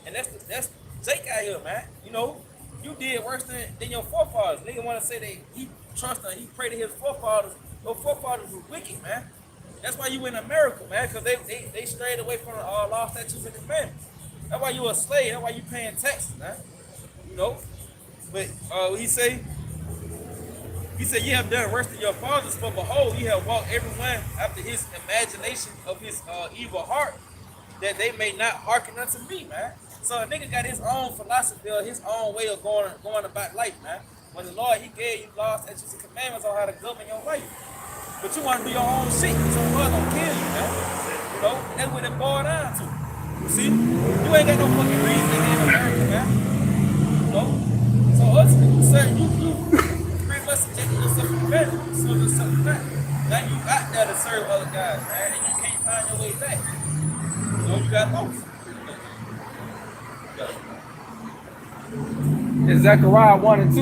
And that's Jake out here, man. You know, you did worse than your forefathers. Nigga want to say that he trusted, he prayed to his forefathers. Your forefathers was wicked, man. That's why you in America, man, because they strayed away from the law, statutes, and commandments. That's why you a slave. That's why you paying taxes, man. You know, but he said, ye have done worse than your fathers, for behold, ye have walked everyone after his imagination of his evil heart, that they may not hearken unto me, man. So a nigga got his own philosophy or his own way of going about life, man. When the Lord, he gave you laws, statutes, and commandments on how to govern your life. But you want to do your own shit, so God gonna kill you, man. You know, and that's what it boiled down to. You see? You ain't got no fucking reason to be in America, man. You know? So ultimately, sir, you pretty much subjecting yourself to better. You serve yourself to that. Now you out there to serve other guys, man, and you can't find your way back. You know, you got lost. In Zechariah 1 and 2,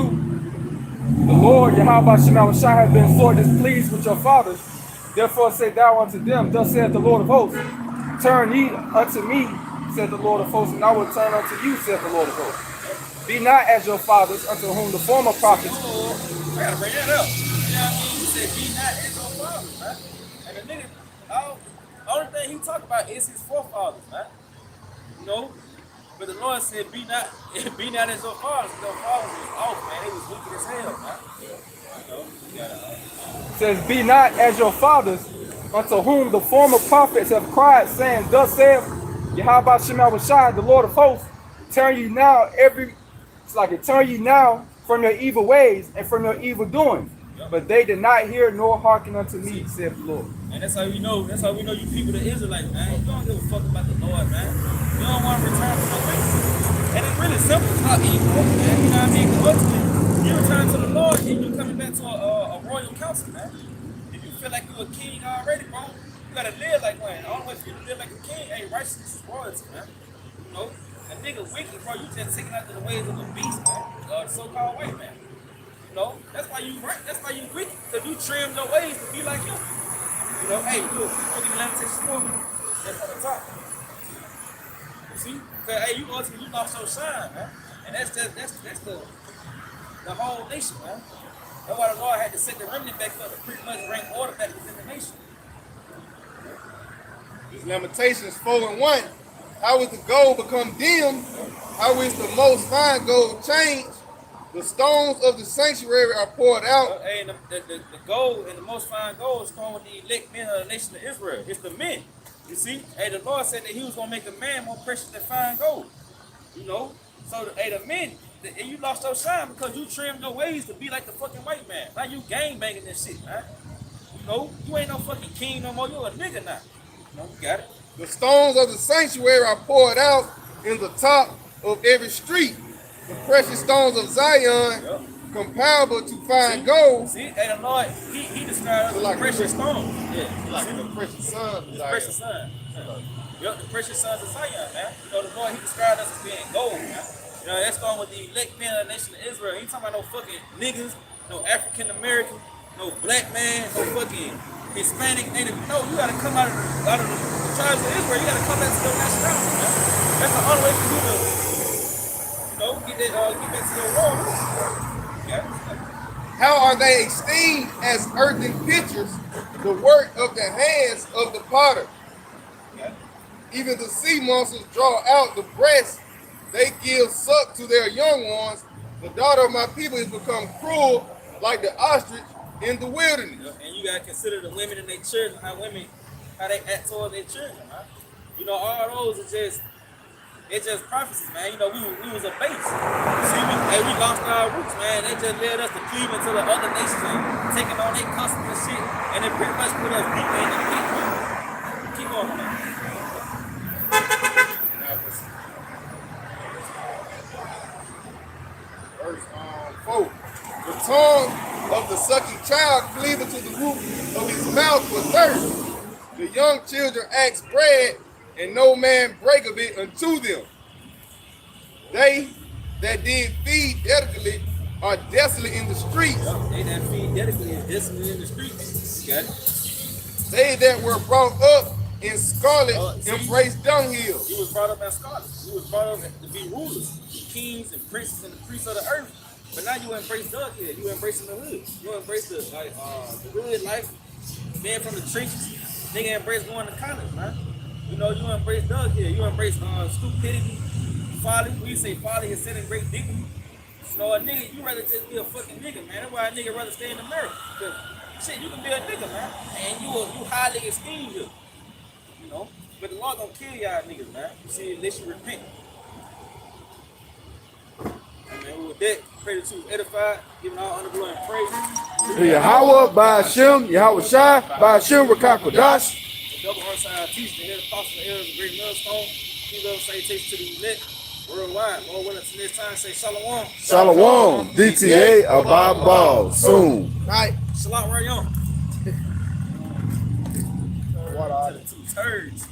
the Lord, Yahweh Shemel Shai, has been sore displeased with your fathers. Therefore say thou unto them, thus saith the Lord of hosts, turn ye unto me, said the Lord of hosts, and I will turn unto you, saith the Lord of hosts. Be not as your fathers, unto whom the former prophets. I gotta bring that up. You know what I mean? He said, be not as your fathers, man. And the nigga, only thing he talked about is his forefathers, man. You know? But the Lord said, be not as your fathers. Your fathers was off, man. They was wicked as hell, man. You know, you gotta, Says, be not as your fathers, unto whom the former prophets have cried, saying, thus saith Yahweh Shemel Shai, the Lord of hosts, turn you now turn you now from your evil ways and from your evil doings. But they did not hear nor hearken unto me, saith the Lord. And that's how you know you people, the Israelites, man. You don't give a fuck about the Lord, man. You don't want to return to the way. And it's really simple. It's not evil, man. You know what I mean? Because ultimately, you return to the Lord and you coming back to a royal council, man. If you feel like you're a king already, bro, you gotta live like one. The only way for you to live like a king, hey, righteousness is royalty, man. You know? A nigga wicked, bro, you just taking after the ways of a beast, man. The so-called white man. You know, that's why you wicked, because you trimmed your ways to be like him. You know, hey, look, you put the lamentations for me, that's on the top. You see? Because, hey, you lost your shine, man. And that's the whole nation, man. That's why the Lord had to set the remnant back up to pretty much bring order back within the nation. These Lamentations 4 and 1. How is the gold become dim? How is the most fine gold changed? The stones of the sanctuary are poured out. Hey, the gold and the most fine gold is going with the elect men of the nation of Israel. It's the men. You see? Hey, the Lord said that he was going to make a man more precious than fine gold. You know? So, the men, you lost your shine because you trimmed your ways to be like the fucking white man. Now you gang banging this shit, man. You know? You ain't no fucking king no more. You a nigga now. You know, you got it. The stones of the sanctuary are poured out in the top of every street. The precious stones of Zion, comparable to fine gold. See, and the Lord, he described us as like precious stones. Yeah, like the precious son. the precious son. Yep, the precious sons of Zion, man. You know, the Lord, he described us as being gold, man. You know, that's going with the elect men of the nation of Israel. He ain't talking about no fucking niggas, no African American, no black man, no fucking Hispanic, Native. No, you gotta come out of the tribes of Israel. You gotta come back to your nationality, man. That's the only way for you to, get back to your world. Yeah. How are they esteemed as earthen pitchers, the work of the hands of the potter? Yeah. Even the sea monsters draw out the breast. They give suck to their young ones. The daughter of my people has become cruel like the ostrich in the wilderness. And you gotta consider the women and their children, how they act toward their children, man. You know, all those are just prophecies, man. You know, we was a base. See, we lost our roots, man. They just led us to cleave into the other nations and taking on their customs and shit, and it pretty much put us deeper in the pit, man. Keep on, man. Verse 4. The tongue of the sucking child cleaveth to the roof of his mouth for thirst. The young children ask bread, and no man break of it unto them. They that did feed delicately are desolate in the streets. They that feed dedically is desolate in the streets. Got it? They that were brought up in scarlet See? embrace dunghill. You was brought up as scholars. You was brought up to be rulers, kings and princes and the priests of the earth. But now you embrace Doug here. You embracing the hood. You embrace the hood life, being from the trenches. Nigga embrace going to college, man. You know, you embrace Doug here. You embrace stupidity, folly. We say folly is sin and great dignity. You know, a nigga, you rather just be a fucking nigga, man. That's why a nigga rather stay in America. Because shit, you can be a nigga, man. And you highly esteemed here. You know? But the law gonna kill y'all niggas, man. You see, unless you repent. And man, with that, pray that you was edified, giving all honor, glory, and praise. Yahweh, by Hashem, Yahweh Shai, by Hashem, Rakakodash. The double horse teacher, the head apostle, the elders, the great millstone. He loves salutations to the elect worldwide. Lord willing, until next time, say shalom. Shalom, DTA, Abba Ball, soon. Right. Shalom, right on. What are Two turds.